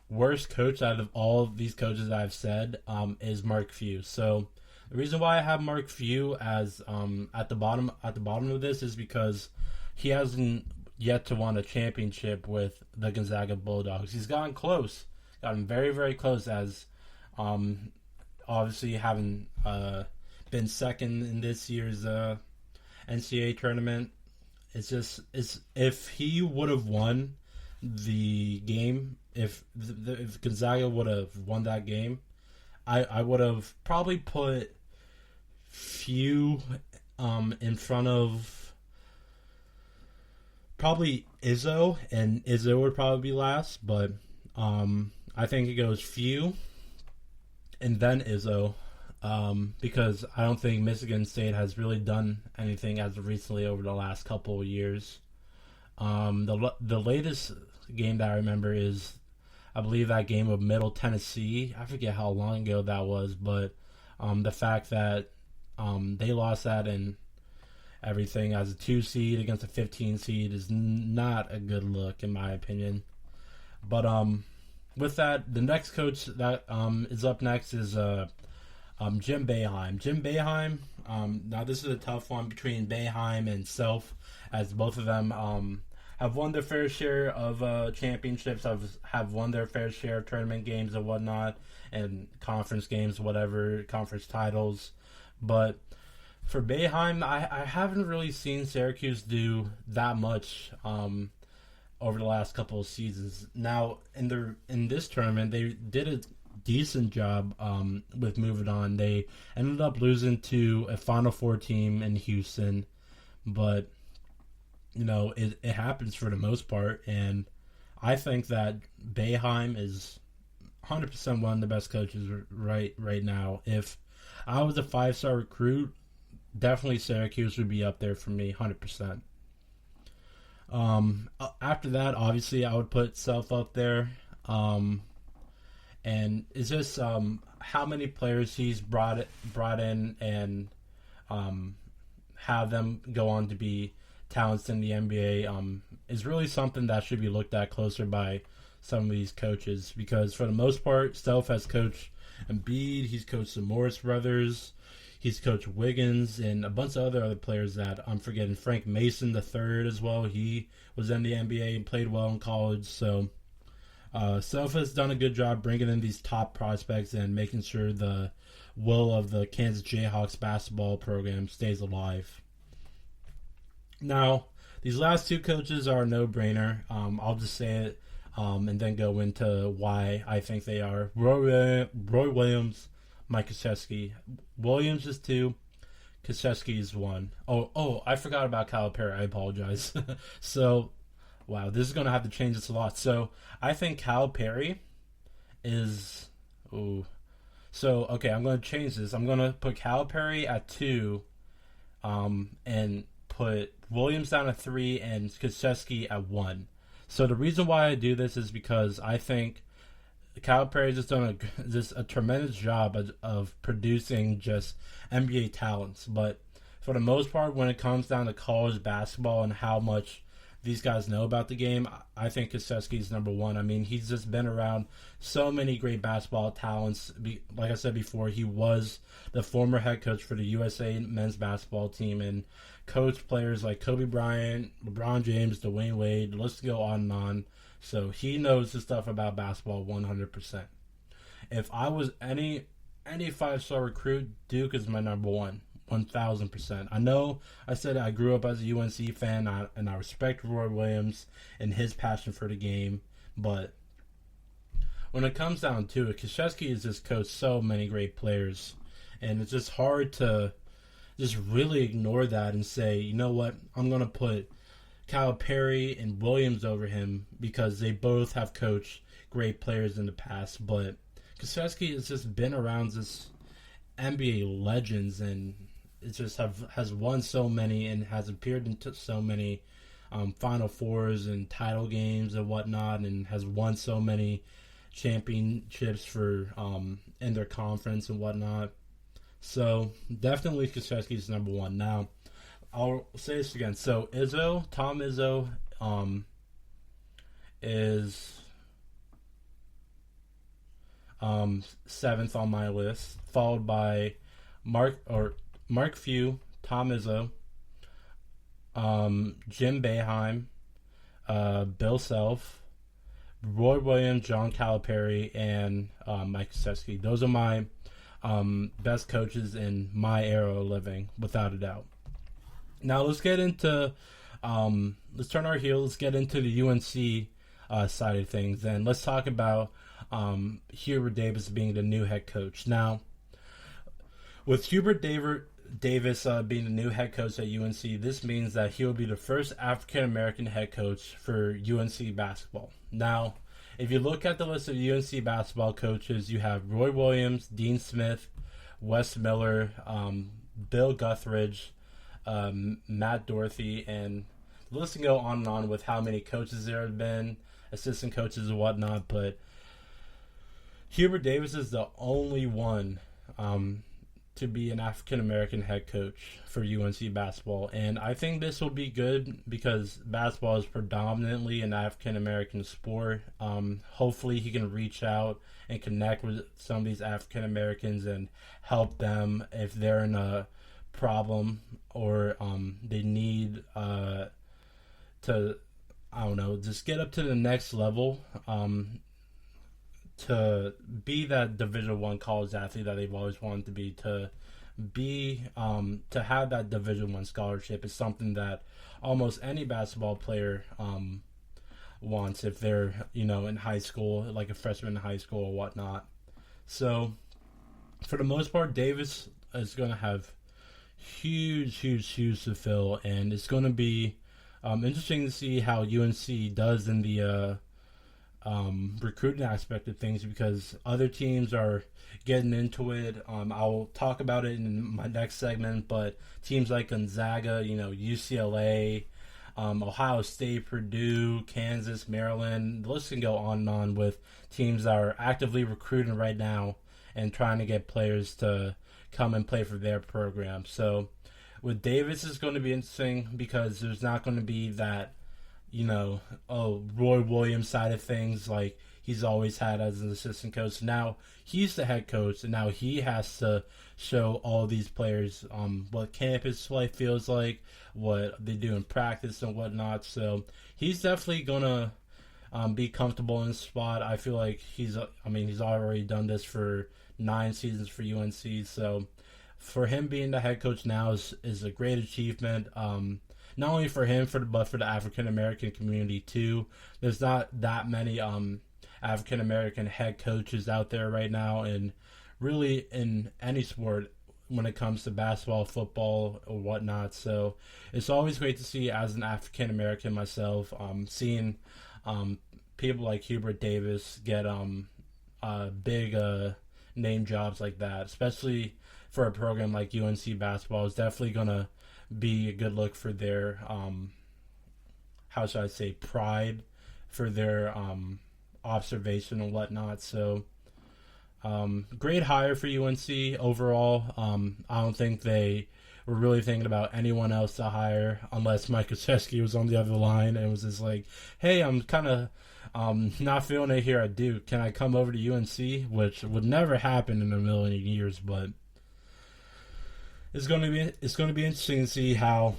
S2: worst coach out of all of these coaches that I've said is Mark Few. So the reason why I have Mark Few as at the bottom of this is because he hasn't yet to win a championship with the Gonzaga Bulldogs. He's gotten very, very close, as obviously having been second in this year's NCAA tournament. If he would have won the game, if Gonzaga would have won that game, I would have probably put Few in front of probably Izzo, and Izzo would probably be last, but I think it goes Few and then Izzo, because I don't think Michigan State has really done anything as of recently over the last couple of years. The latest game that I remember is, I believe, that game of Middle Tennessee. I forget how long ago that was, but the fact that They lost that, and everything as a 2 seed against a 15 seed is not a good look, in my opinion. But with that, the next coach that is up next is Jim Boeheim. Jim Boeheim, now this is a tough one between Boeheim and Self, as both of them have won their fair share of championships, have won their fair share of tournament games and whatnot, and conference games, whatever, conference titles. But for Boeheim, I haven't really seen Syracuse do that much over the last couple of seasons. Now, in this tournament, they did a decent job with moving on. They ended up losing to a Final Four team in Houston, but it happens for the most part, and I think that Boeheim is 100% one of the best coaches right now. If I was a 5-star recruit, definitely Syracuse would be up there for me, 100%. After that, obviously, I would put Self up there. And it's just how many players he's brought in and have them go on to be talents in the NBA is really something that should be looked at closer by some of these coaches, because for the most part, Self has coached Embiid, he's coached the Morris brothers, he's coached Wiggins, and a bunch of other players that I'm forgetting. Frank Mason III as well. He was in the NBA and played well in college. So Self has done a good job bringing in these top prospects and making sure the will of the Kansas Jayhawks basketball program stays alive. Now, these last two coaches are a no-brainer. I'll just say it and then go into why I think they are. Roy Williams, Mike Krzyzewski. Williams is 2. Krzyzewski is 1. Oh, I forgot about Calipari. I apologize. So, wow, this is going to have to change this a lot. So, I think Calipari is... So, okay, I'm going to change this. I'm going to put Calipari at 2 and put Williams down at 3 and Krzyzewski at 1. So, the reason why I do this is because I think Calipari has done a tremendous job of producing just NBA talents. But for the most part, when it comes down to college basketball and how much these guys know about the game, I think Krzyzewski is number 1. I mean, he's just been around so many great basketball talents. Like I said before, he was the former head coach for the USA men's basketball team and coached players like Kobe Bryant, LeBron James, Dwayne Wade, let's go on and on. So he knows his stuff about basketball 100%. If I was any 5-star recruit, Duke is my number 1, 1,000%. I know I said I grew up as a UNC fan, and I respect Roy Williams and his passion for the game, but when it comes down to it, Krzyzewski has just coached so many great players, and it's just hard to just really ignore that and say, you know what, I'm going to put Calipari and Williams over him because they both have coached great players in the past. But Krzyzewski has just been around this NBA legends, and it just has won so many and has appeared in so many Final Fours and title games and whatnot, and has won so many championships for in their conference and whatnot. So definitely Krzyzewski is number 1. Now, I'll say this again. So Tom Izzo is 7th on my list, followed by Mark Few, Tom Izzo, Jim Boeheim, Bill Self, Roy Williams, John Calipari, and Mike Krzyzewski. Those are my best coaches in my era of living, without a doubt. Now let's get into, let's turn our heel. Let's get into the UNC side of things, and let's talk about Hubert Davis being the new head coach. Now, with Hubert Davis being the new head coach at UNC, this means that he will be the first African-American head coach for UNC basketball. Now, if you look at the list of UNC basketball coaches, you have Roy Williams, Dean Smith, Wes Miller, Bill Guthridge, Matt Dorothy, and the list can go on and on with how many coaches there have been, assistant coaches and whatnot, but Hubert Davis is the only one to be an African-American head coach for UNC basketball. And I think this will be good because basketball is predominantly an African-American sport. Hopefully he can reach out and connect with some of these African-Americans and help them if they're in a problem or they need to, I don't know, just get up to the next level to be that Division I college athlete that they've always wanted to be, to have that Division I scholarship is something that almost any basketball player wants if they're, in high school, like a freshman in high school or whatnot. So, for the most part, Davis is going to have huge shoes to fill, and it's going to be interesting to see how UNC does in the recruiting aspect of things, because other teams are getting into it. I'll talk about it in my next segment, but teams like Gonzaga, UCLA, Ohio State, Purdue, Kansas, Maryland, the list can go on and on with teams that are actively recruiting right now and trying to get players to come and play for their program. So with Davis, it's going to be interesting because there's not going to be that, Roy Williams side of things like he's always had as an assistant coach. Now he's the head coach, and now he has to show all these players what campus life feels like, what they do in practice and whatnot. So he's definitely going to be comfortable in the spot. I feel like he's already done this for 9 seasons for UNC. So for him being the head coach now is a great achievement. Not only for him, but for the African American community too. There's not that many African American head coaches out there right now, and really in any sport when it comes to basketball, football, or whatnot. So it's always great to see, as an African American myself, seeing people like Hubert Davis get big name jobs like that, especially for a program like UNC basketball. Is definitely gonna be a good look for their pride, for their observation and whatnot. So great hire for UNC overall. I don't think they were really thinking about anyone else to hire unless Mike Krzyzewski was on the other line and was just like, hey, I'm kind of not feeling it here at Duke. Can I come over to UNC? Which would never happen in a million years, but it's going to be interesting to see how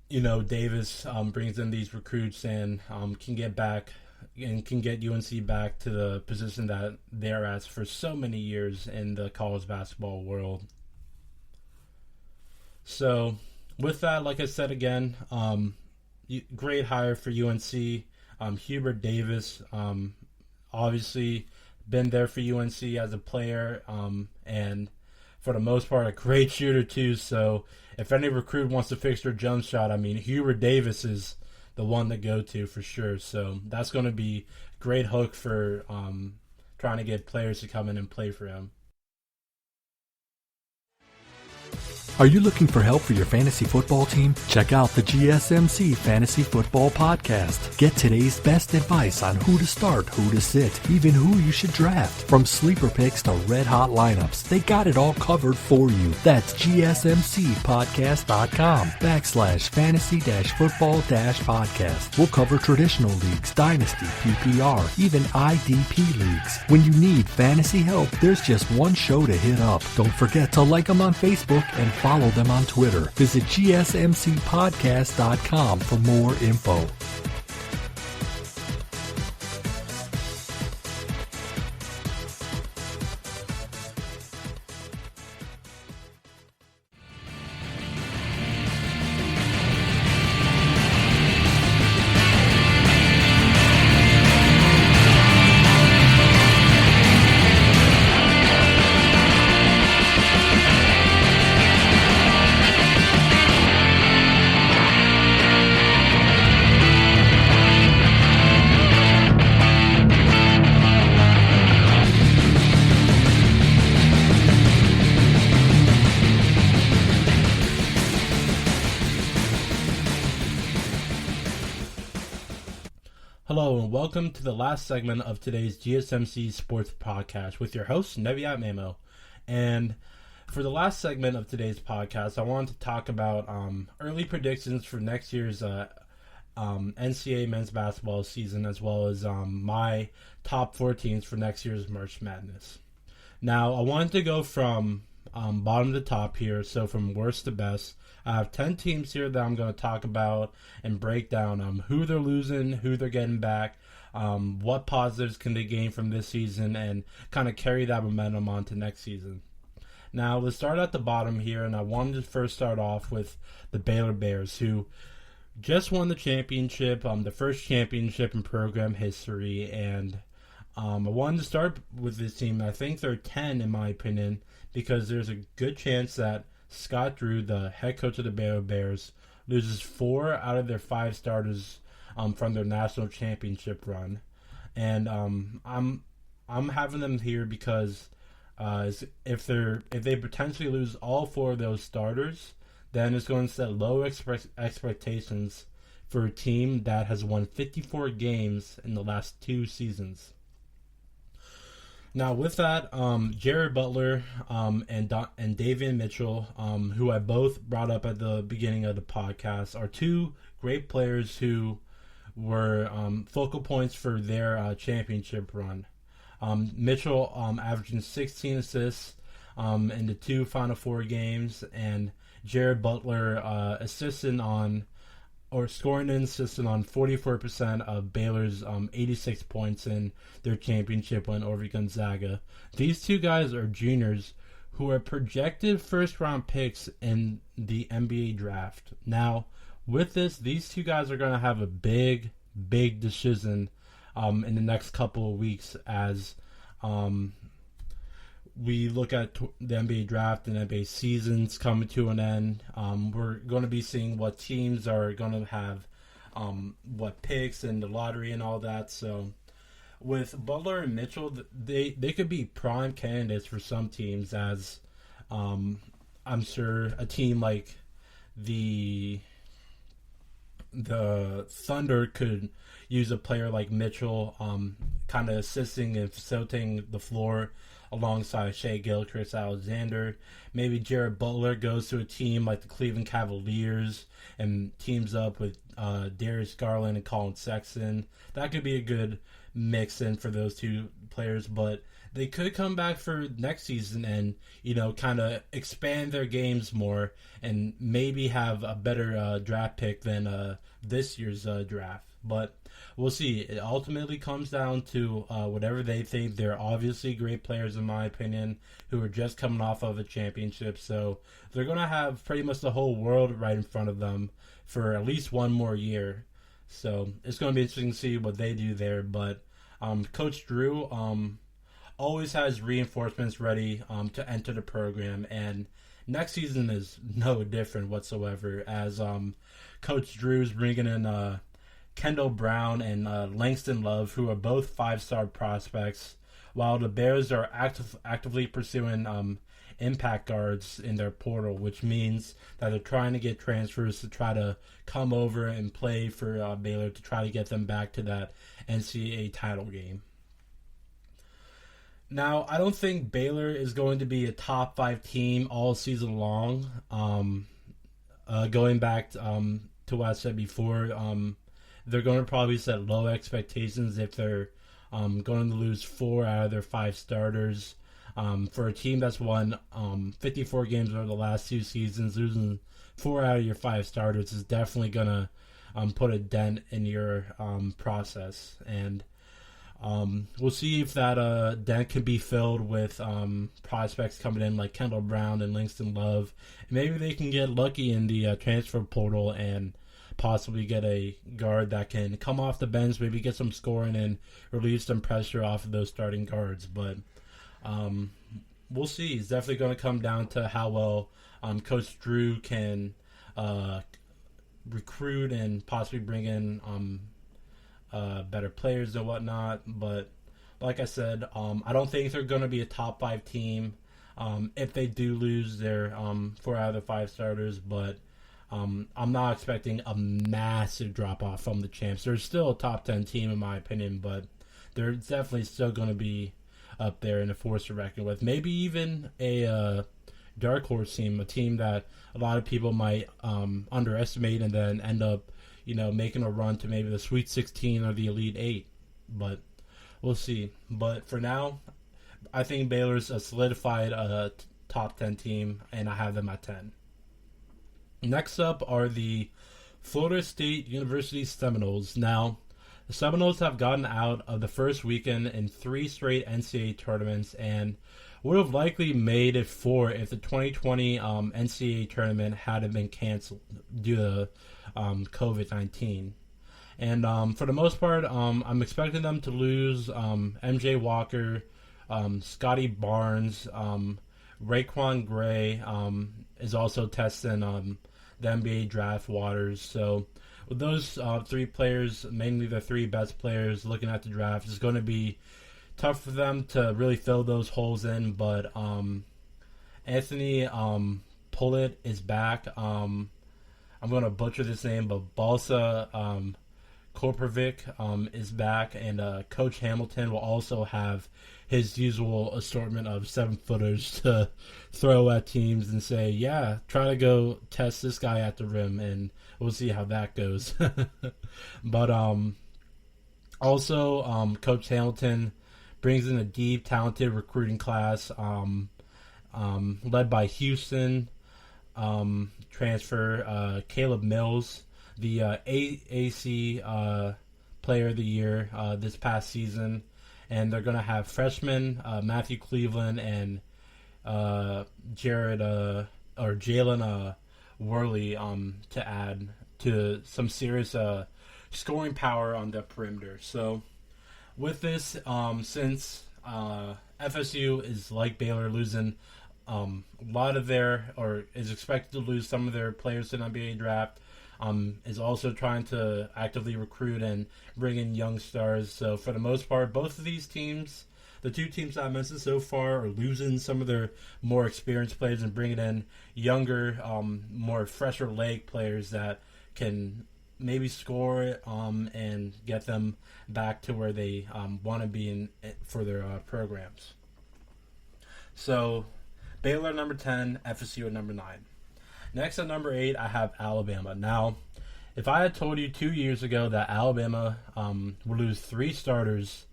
S2: Davis brings in these recruits and can get UNC back to the position that they're at for so many years in the college basketball world. So with that, like I said again, great hire for UNC. Hubert Davis, obviously been there for UNC as a player, and for the most part, a great shooter too. So if any recruit wants to fix their jump shot, Hubert Davis is the one to go to for sure. So that's going to be a great hook for trying to get players to come in and play for him.
S3: Are you looking for help for your fantasy football team? Check out the GSMC Fantasy Football Podcast. Get today's best advice on who to start, who to sit, even who you should draft. From sleeper picks to red-hot lineups, they got it all covered for you. That's gsmcpodcast.com/fantasy-football-podcast. We'll cover traditional leagues, dynasty, PPR, even IDP leagues. When you need fantasy help, there's just one show to hit up. Don't forget to like them on Facebook and follow them on Twitter. Visit gsmcpodcast.com for more info.
S2: Hello and welcome to the last segment of today's GSMC Sports Podcast with your host, Nebyat. And For the last segment of today's podcast, I wanted to talk about early predictions for next year's NCAA men's basketball season, as well as my top 4 teams for next year's March Madness. Now, I wanted to go from bottom to top here, so from worst to best. I have 10 teams here that I'm going to talk about and break down who they're losing, who they're getting back, what positives can they gain from this season, and kind of carry that momentum on to next season. Now, let's start at the bottom here, and I wanted to first start off with the Baylor Bears, who just won the championship, the first championship in program history, and I wanted to start with this team. I think they're 10 in my opinion, because there's a good chance that Scott Drew, the head coach of the Baylor Bears, loses 4 out of their 5 starters from their national championship run, and I'm having them here because if they potentially lose all 4 of those starters, then it's going to set low expectations for a team that has won 54 games in the last 2 seasons. Now, with that, Jared Butler and Davion Mitchell, who I both brought up at the beginning of the podcast, are 2 great players who were focal points for their championship run. Mitchell averaging 16 assists in the 2 Final Four games, and Jared Butler scoring and assisting on 44% of Baylor's 86 points in their championship win over Gonzaga. These 2 guys are juniors who are projected first-round picks in the NBA draft. Now, with this, these 2 guys are going to have a big decision in the next couple of weeks as we look at the NBA draft and NBA seasons coming to an end. We're going to be seeing what teams are going to have what picks and the lottery and all that. So with Butler and Mitchell, they could be prime candidates for some teams, as I'm sure a team like the Thunder could use a player like Mitchell kind of assisting and facilitating the floor alongside Shai Gilgeous-Alexander. Maybe Jared Butler goes to a team like the Cleveland Cavaliers and teams up with Darius Garland and Colin Sexton. That could be a good mix-in for those 2 players, but they could come back for next season and, kind of expand their games more and maybe have a better draft pick than this year's draft. But we'll see. It ultimately comes down to whatever they think. They're obviously great players, in my opinion, who are just coming off of a championship. So they're going to have pretty much the whole world right in front of them for at least 1 more year. So it's going to be interesting to see what they do there. But Coach Drew always has reinforcements ready to enter the program. And next season is no different whatsoever, as Coach Drew's bringing in Kendall Brown and Langston Love, who are both 5-star prospects, while the Bears are actively pursuing impact guards in their portal, which means that they're trying to get transfers to try to come over and play for Baylor to try to get them back to that NCAA title game. Now, I don't think Baylor is going to be a top 5 team all season long. Going back to what I said before, they're going to probably set low expectations if they're going to lose 4 out of their 5 starters. For a team that's won 54 games over the last 2 seasons, losing 4 out of your 5 starters is definitely going to put a dent in your process. And we'll see if that dent can be filled with prospects coming in like Kendall Brown and Langston Love. Maybe they can get lucky in the transfer portal and possibly get a guard that can come off the bench, maybe get some scoring and relieve some pressure off of those starting guards. But we'll see. It's definitely going to come down to how well Coach Drew can recruit and possibly bring in better players and whatnot. But like I said, I don't think they're going to be a top 5 team if they do lose their 4 out of the 5 starters. But I'm not expecting a massive drop-off from the champs. They're still a top 10 team in my opinion, but they're definitely still going to be up there in a force to reckon with. Maybe even a dark horse team, a team that a lot of people might underestimate and then end up, making a run to maybe the Sweet 16 or the Elite 8. But we'll see. But for now, I think Baylor's a solidified top 10 team, and I have them at 10. Next up are the Florida State University Seminoles. Now, the Seminoles have gotten out of the first weekend in 3 straight NCAA tournaments and would have likely made it 4 if the 2020 NCAA tournament hadn't been canceled due to COVID-19. And for the most part, I'm expecting them to lose MJ Walker, Scotty Barnes, Raekwon Gray is also testing the NBA draft waters. So with those 3 players, mainly the 3 best players looking at the draft, it's going to be tough for them to really fill those holes in. But Anthony Pullett is back. I'm going to butcher this name, but Balsa Korpovic is back, and Coach Hamilton will also have his usual assortment of 7-footers to throw at teams and say, yeah, try to go test this guy at the rim, and we'll see how that goes. But also, Coach Hamilton brings in a deep, talented recruiting class led by Houston transfer Caleb Mills, the AAC Player of the Year this past season. And they're going to have freshmen Matthew Cleveland and Jalen Worley to add to some serious scoring power on the perimeter. So with this, since FSU is like Baylor, losing a lot of is expected to lose some of their players to the NBA draft, is also trying to actively recruit and bring in young stars. So for the most part, both of these teams, the 2 teams I mentioned so far, are losing some of their more experienced players and bringing in younger, more fresher leg players that can maybe score and get them back to where they want to be for their programs. So Baylor number 10, FSU at number 9. Next at number 8, I have Alabama. Now, if I had told you 2 years ago that Alabama would lose 3 starters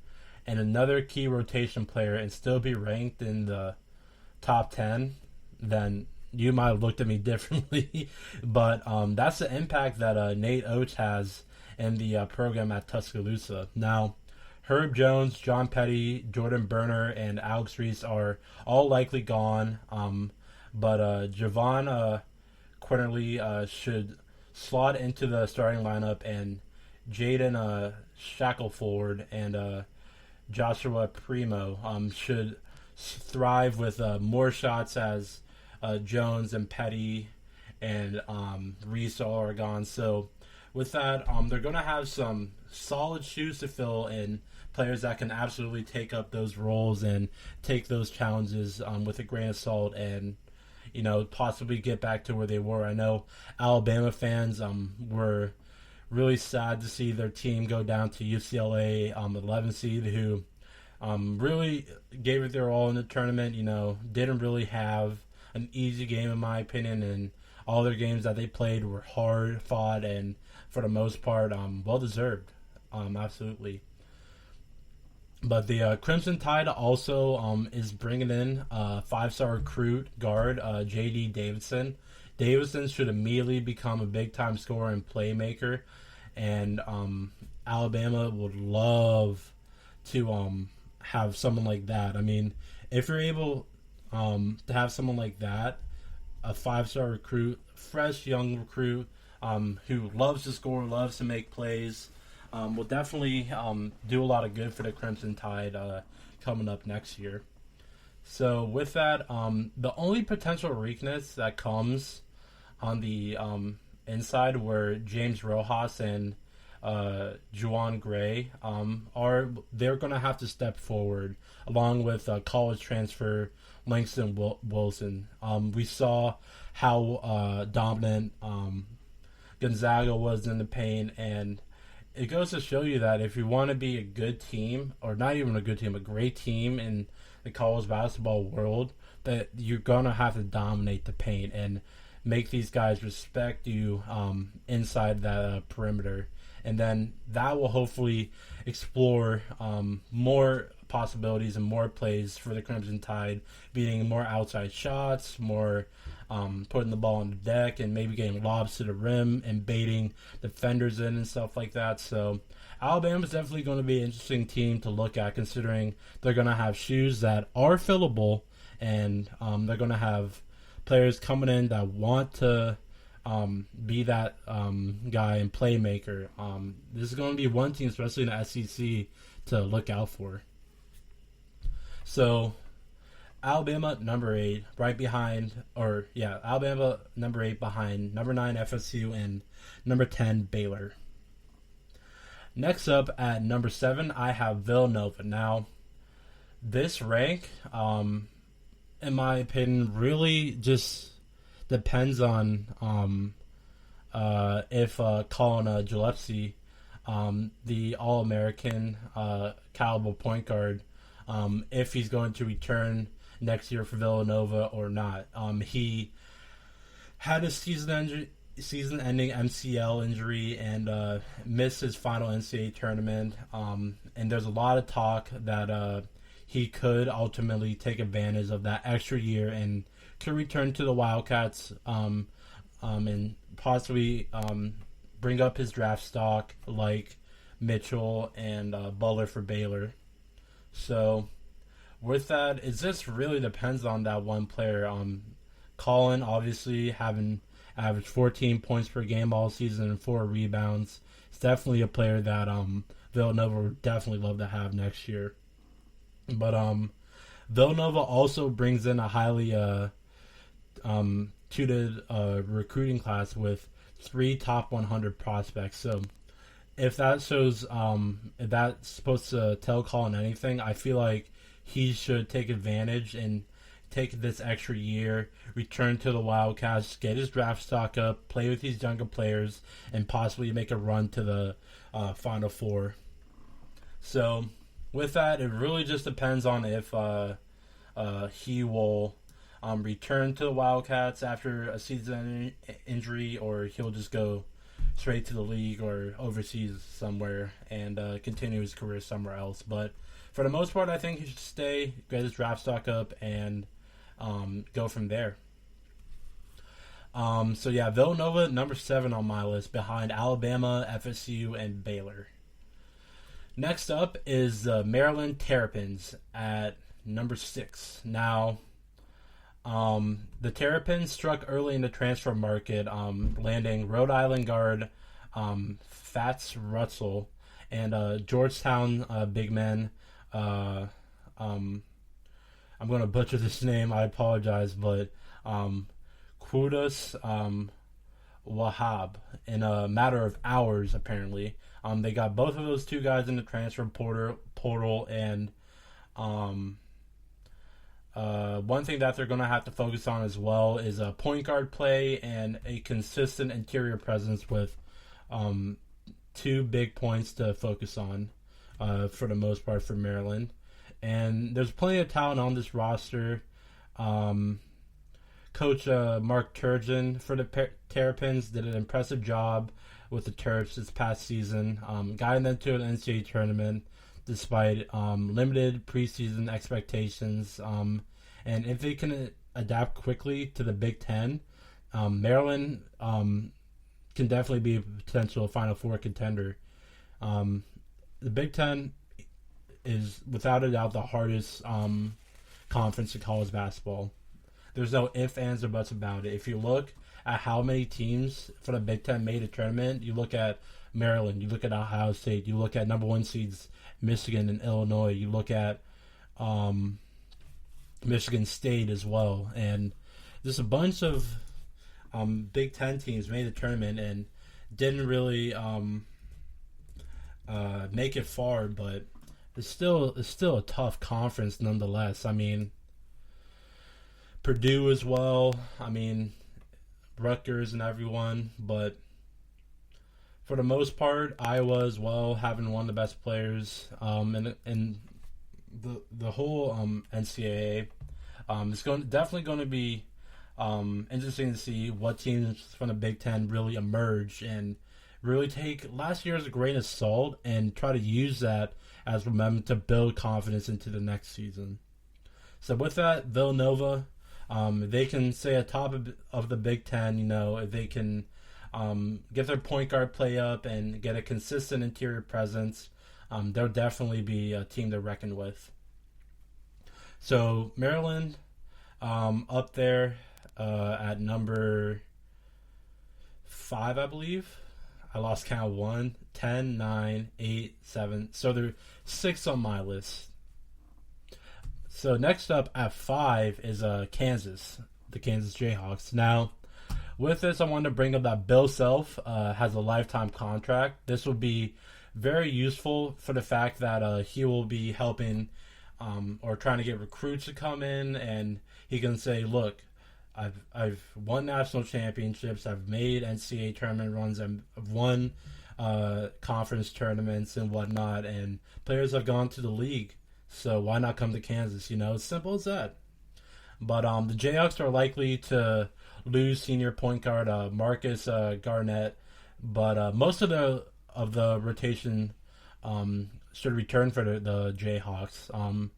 S2: and another key rotation player and still be ranked in the top 10, then you might have looked at me differently. But that's the impact that Nate Oates has in the program at Tuscaloosa. Now, Herb Jones, John Petty, Jordan Berner, and Alex Reese are all likely gone. But Javon Quinterly should slot into the starting lineup, and Jaden Shackelford and Joshua Primo should thrive with more shots as Jones and Petty and Reese are gone. So with that, they're going to have some solid shoes to fill and players that can absolutely take up those roles and take those challenges with a grain of salt and possibly get back to where they were. I know Alabama fans were really sad to see their team go down to UCLA, 11 seed, who really gave it their all in the tournament. Didn't really have an easy game in my opinion, and all their games that they played were hard fought and for the most part well deserved. Absolutely. But the Crimson Tide also is bringing in 5-star recruit guard J.D. Davison. Davison should immediately become a big-time scorer and playmaker, and Alabama would love to have someone like that. I mean, if you're able to have someone like that, a 5-star recruit, fresh young recruit who loves to score, loves to make plays, will definitely do a lot of good for the Crimson Tide coming up next year. So with that, the only potential weakness that comes on the inside where James Rojas and Juwan Gray they're going to have to step forward along with college transfer Langston Wilson. We saw how dominant Gonzaga was in the paint, and it goes to show you that if you want to be a good team, or not even a good team, a great team in the college basketball world, that you're gonna have to dominate the paint and make these guys respect you inside that perimeter, and then that will hopefully explore more possibilities and more plays for the Crimson Tide, beating more outside shots, more putting the ball on the deck, and maybe getting lobs to the rim and baiting defenders in and stuff like that. So Alabama's definitely going to be an interesting team to look at, considering they're going to have shoes that are fillable, and they're going to have players coming in that want to be that guy and playmaker. This is going to be one team, especially in the SEC, to look out for. So Alabama number 8, Alabama number 8 behind number 9 FSU and number 10 Baylor. Next up at number 7, I have Villanova. Now, this rank, in my opinion, really just depends on if Colin Gillespie, the All-American caliber point guard, if he's going to return next year for Villanova or not. He had a season-ending MCL injury and missed his final NCAA tournament. And there's a lot of talk that he could ultimately take advantage of that extra year and could return to the Wildcats and possibly bring up his draft stock like Mitchell and Butler for Baylor. So with that, it just really depends on that one player. Colin, obviously, having averaged 14 points per game all season and 4 rebounds. It's definitely a player that Villanova would definitely love to have next year. But Villanova also brings in a highly tutored recruiting class with 3 top 100 prospects. So if that shows, if that's supposed to tell Colin anything, I feel like he should take advantage and take this extra year, return to the Wildcats, get his draft stock up, play with these younger players, and possibly make a run to the Final Four. So with that, it really just depends on if he will return to the Wildcats after a season injury, or he'll just go straight to the league or overseas somewhere and continue his career somewhere else. But for the most part, I think he should stay, get his draft stock up, and go from there. So yeah, Villanova, number 7 on my list, behind Alabama, FSU, and Baylor. Next up is the Maryland Terrapins at number 6. Now, the Terrapins struck early in the transfer market, landing Rhode Island guard Fats Russell and Georgetown big men. I'm going to butcher this name, I apologize, but Quddus Wahab in a matter of hours, apparently. They got both of those 2 guys in the transfer portal, and one thing that they're going to have to focus on as well is a point guard play and a consistent interior presence with 2 big points to focus on for the most part for Maryland. And there's plenty of talent on this roster. Coach Mark Turgeon for the Terrapins did an impressive job with the Terps this past season, guiding them to an NCAA tournament despite limited preseason expectations. And if they can adapt quickly to the Big Ten, Maryland can definitely be a potential Final Four contender. The Big Ten is without a doubt the hardest conference in college basketball. There's no ifs, ands, or buts about it. If you look at how many teams for the Big Ten made a tournament, you look at Maryland, you look at Ohio State, you look at number 1 seeds Michigan and Illinois, you look at Michigan State as well, and just a bunch of Big Ten teams made the tournament and didn't really make it far, but it's still a tough conference nonetheless. I mean, Purdue as well. I mean, Rutgers and everyone, but for the most part, Iowa as well, having one of the best players in the whole NCAA. Definitely going to be interesting to see what teams from the Big Ten really emerge and really take last year as a grain of salt and try to use that as momentum to build confidence into the next season. So with that, Villanova, they can stay atop of the Big Ten. If they can get their point guard play up and get a consistent interior presence, they'll definitely be a team to reckon with. So Maryland, up there at number 5, I believe. I lost count 1, 10, 9, 8, 7. So they're 6 on my list. So next up at 5 is Kansas, the Kansas Jayhawks. Now, with this, I wanted to bring up that Bill Self has a lifetime contract. This will be very useful for the fact that he will be helping or trying to get recruits to come in, and he can say, look, I've won national championships, I've made NCAA tournament runs, I've won conference tournaments and whatnot, and players have gone to the league, so why not come to Kansas? It's simple as that. But the Jayhawks are likely to lose senior point guard Marcus Garnett, but most of the rotation should return for the Jayhawks.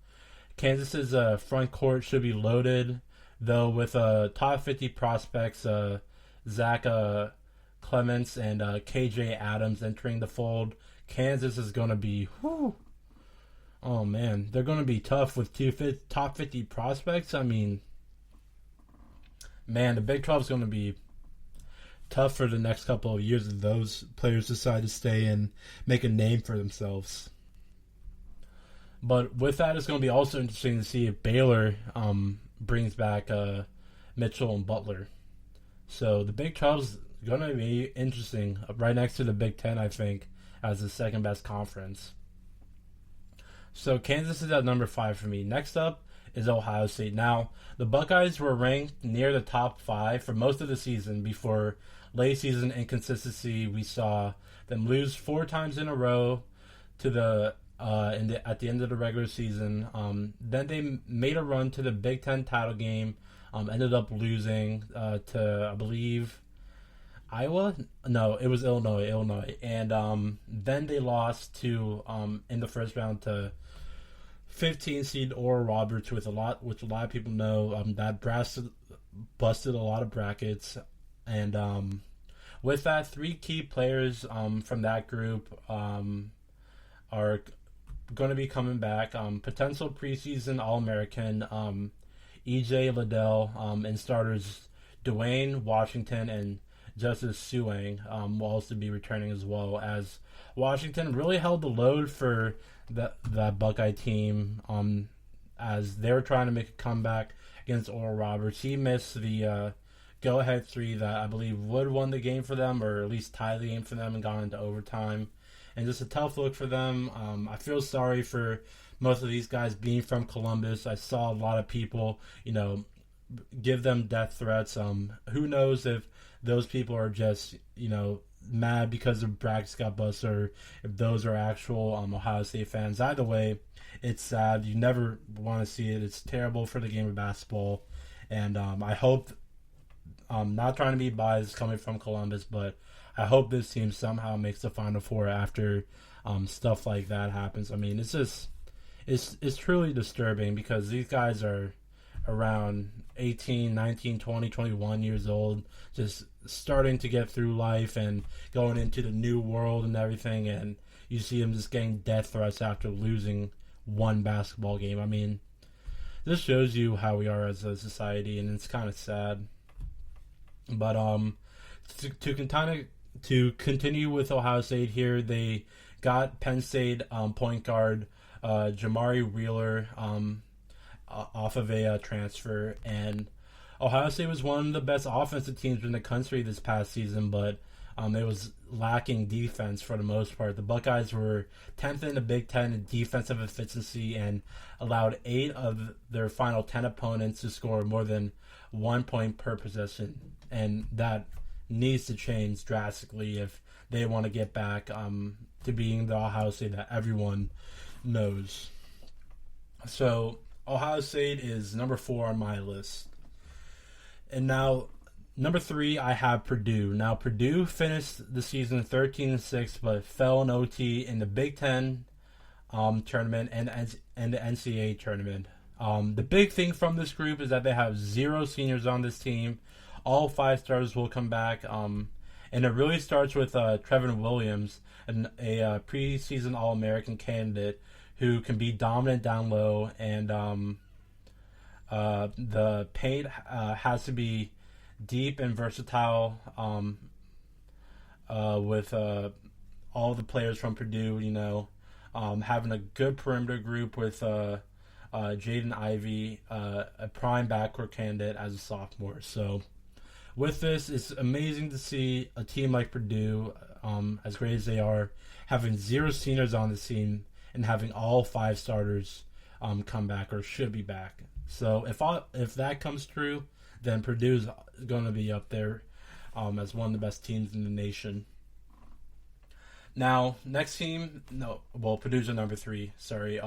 S2: Kansas's front court should be loaded, though, with top 50 prospects, Zach Clements and KJ Adams entering the fold. Kansas is going to be, oh man, they're going to be tough with top 50 prospects. I mean, man, the Big 12 is going to be tough for the next couple of years if those players decide to stay and make a name for themselves. But with that, it's going to be also interesting to see if Baylor brings back Mitchell and Butler. So the Big 12 is going to be interesting, right next to the Big 10, I think, as the second best conference. So Kansas is at number 5 for me. Next up is Ohio State. Now, the Buckeyes were ranked near the top 5 for most of the season before late season inconsistency. We saw them lose 4 times in a row to at the end of the regular season. Then they made a run to the Big Ten title game. Ended up losing to, I believe, Iowa? No, it was Illinois. And then they lost to in the first round to 15 seed Oral Roberts, which a lot of people know. That busted a lot of brackets. And with that, 3 key players from that group are going to be coming back. Potential preseason All-American E.J. Liddell, and starters Dwayne Washington and Justice Suang will also be returning, as well as Washington really held the load for that Buckeye team as they were trying to make a comeback against Oral Roberts. He missed the go-ahead 3 that I believe would have won the game for them, or at least tied the game for them and gone into overtime. And just a tough look for them. I feel sorry for most of these guys being from Columbus. I saw a lot of people, give them death threats. Who knows if those people are just, mad because their brackets got busted, or if those are actual Ohio State fans. Either way, it's sad. You never want to see it. It's terrible for the game of basketball. And I hope, not trying to be biased coming from Columbus, but I hope this team somehow makes the Final Four after stuff like that happens. I mean, it's truly disturbing because these guys are around 18, 19, 20, 21 years old, just starting to get through life and going into the new world and everything, and you see them just getting death threats after losing one basketball game. I mean, this shows you how we are as a society, and it's kind of sad. But to continue with Ohio State here, they got Penn State point guard Jamari Wheeler off of a transfer, and Ohio State was one of the best offensive teams in the country this past season, but it was lacking defense for the most part. The Buckeyes were 10th in the Big Ten in defensive efficiency and allowed 8 of their final 10 opponents to score more than 1 point per possession, and that needs to change drastically if they want to get back to being the Ohio State that everyone knows. So Ohio State is number 4 on my list. And now, number 3, I have Purdue. Now, Purdue finished the season 13-6, but fell in OT in the Big Ten tournament and the NCAA tournament. The big thing from this group is that they have 0 seniors on this team. All 5 starters will come back. And it really starts with Trevin Williams, a preseason All-American candidate who can be dominant down low, and the paint has to be deep and versatile with all the players from Purdue, having a good perimeter group with Jaden Ivey, a prime backcourt candidate as a sophomore. So with this, it's amazing to see a team like Purdue, as great as they are, having 0 seniors on the team and having all 5 starters come back or should be back. So if that comes true, then Purdue's going to be up there as one of the best teams in the nation. Now, next team, Purdue's at number 3, sorry.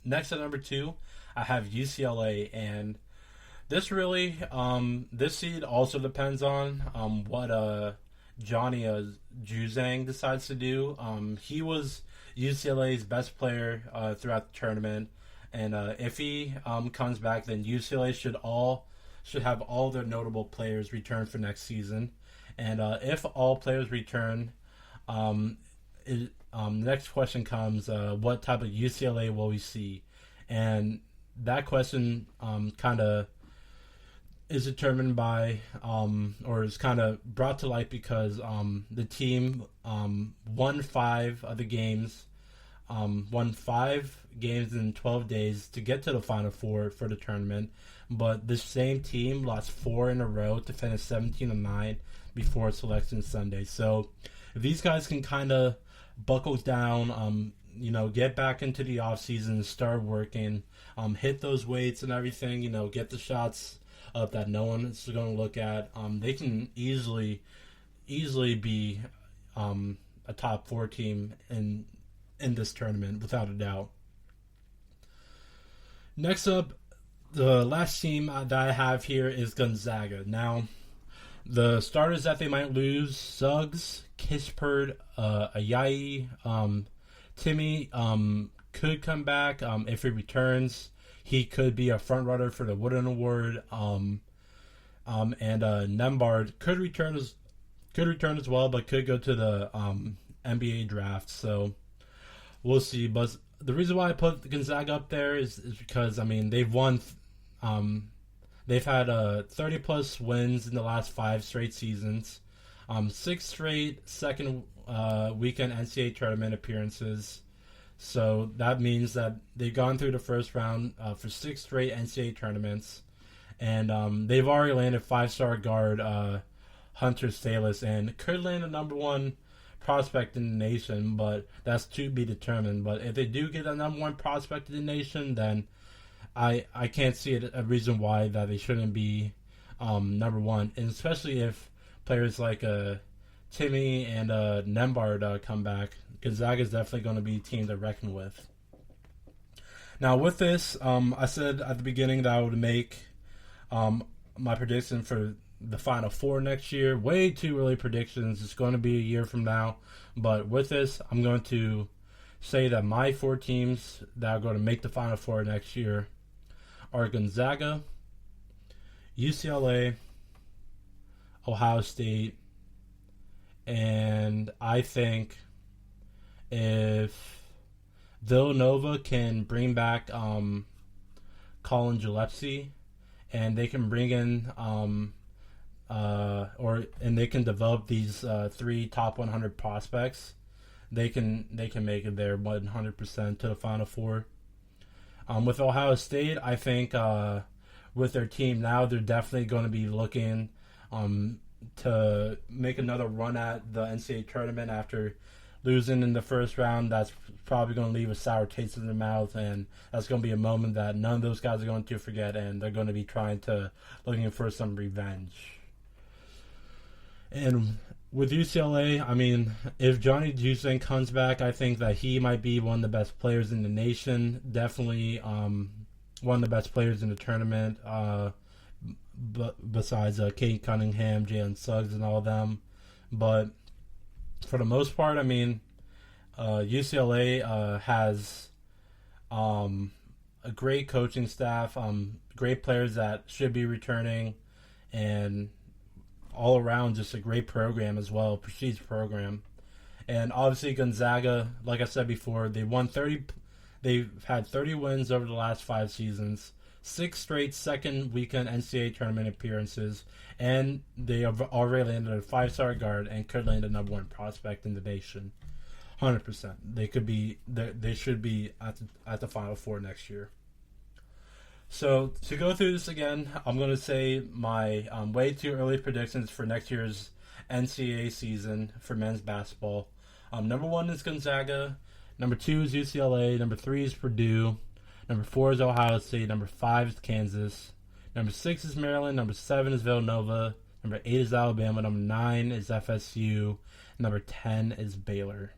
S2: Next at number 2, I have UCLA, and this really, this seed also depends on what Johnny Juzang decides to do. He was UCLA's best player throughout the tournament, and if he comes back, then UCLA should have all their notable players return for next season. And if all players return, the next question comes: what type of UCLA will we see? And that question kind of is determined by, or is kind of brought to light because the team won 5 of the games, won 5 games in 12 days to get to the Final Four for the tournament, but the same team lost 4 in a row to finish 17-9 before Selection Sunday. So if these guys can kind of buckle down, get back into the offseason, start working, hit those weights and everything, get the shots up that no one is going to look at, they can easily be a top 4 team in this tournament without a doubt. Next up, the last team that I have here is Gonzaga. Now, the starters that they might lose: Suggs, Kispert, Ayayi, Timmy could come back. If he returns, he could be a front runner for the Wooden Award. And Nembhard could return as well, but could go to the NBA draft. So we'll see. But the reason why I put Gonzaga up there is because they've won. They've had 30 plus wins in the last 5 straight seasons, 6 straight second weekend NCAA tournament appearances. So that means that they've gone through the first round for 6 straight NCAA tournaments, and they've already landed 5-star guard Hunter Sallis, and could land a number 1 prospect in the nation, but that's to be determined. But if they do get a number 1 prospect in the nation, then I can't see a reason why that they shouldn't be number 1, and especially if players like Timmy and Nembhard come back. Gonzaga is definitely going to be a team to reckon with. Now, with this, I said at the beginning that I would make my prediction for the Final Four next year. Way too early predictions. It's going to be a year from now. But with this, I'm going to say that my 4 teams that are going to make the Final Four next year are Gonzaga, UCLA, Ohio State, and I think if Villanova can bring back Colin Gillespie, and they can bring in and they can develop these 3 top 100 prospects, they can make it there 100% to the Final Four. With Ohio State, I think with their team now, they're definitely going to be looking to make another run at the NCAA tournament after losing in the first round. That's probably going to leave a sour taste in their mouth, and that's going to be a moment that none of those guys are going to forget, and they're going to be looking for some revenge. And with UCLA, if Johnny Juzang comes back, I think that he might be one of the best players in the nation. Definitely one of the best players in the tournament, besides Kate Cunningham, Jalen Suggs, and all of them. But for the most part, I mean, UCLA has a great coaching staff, great players that should be returning, and all around just a great program as well, prestige program. And obviously Gonzaga, like I said before, they've had 30 wins over the last 5 seasons, 6 straight second weekend NCAA tournament appearances, and they have already landed a 5-star guard and could land a number 1 prospect in the nation. 100%. They should be at the Final Four next year. So to go through this again, I'm going to say my way too early predictions for next year's NCAA season for men's basketball. Number 1 is Gonzaga. Number 2 is UCLA. Number 3 is Purdue. Number 4 is Ohio State. Number 5 is Kansas. Number 6 is Maryland. Number 7 is Villanova. Number 8 is Alabama. Number 9 is FSU. Number 10 is Baylor.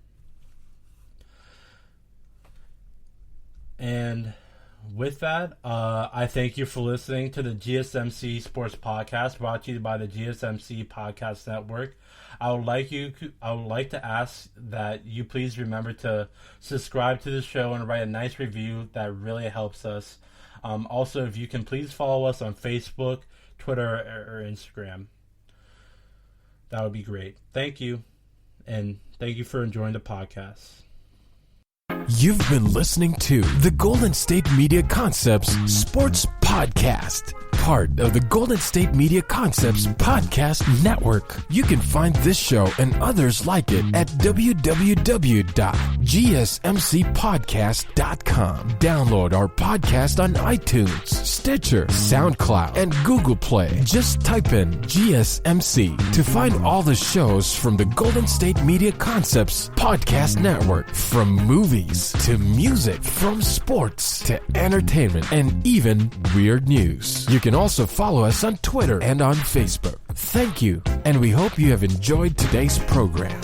S2: And with that, I thank you for listening to the GSMC Sports Podcast, brought to you by the GSMC Podcast Network. I would like to ask that you please remember to subscribe to the show and write a nice review. That really helps us. Also, if you can please follow us on Facebook, Twitter, or Instagram, that would be great. Thank you, and thank you for enjoying the podcast.
S1: You've been listening to the Golden State Media Concepts Sports Podcast, part of the Golden State Media Concepts Podcast Network. You can find this show and others like it at www.gsmcpodcast.com. Download our podcast on iTunes, Stitcher, SoundCloud, and Google Play. Just type in GSMC to find all the shows from the Golden State Media Concepts Podcast Network, from movies to music, from sports to entertainment, and even weird news. You can also follow us on Twitter and on Facebook. Thank you, and we hope you have enjoyed today's program.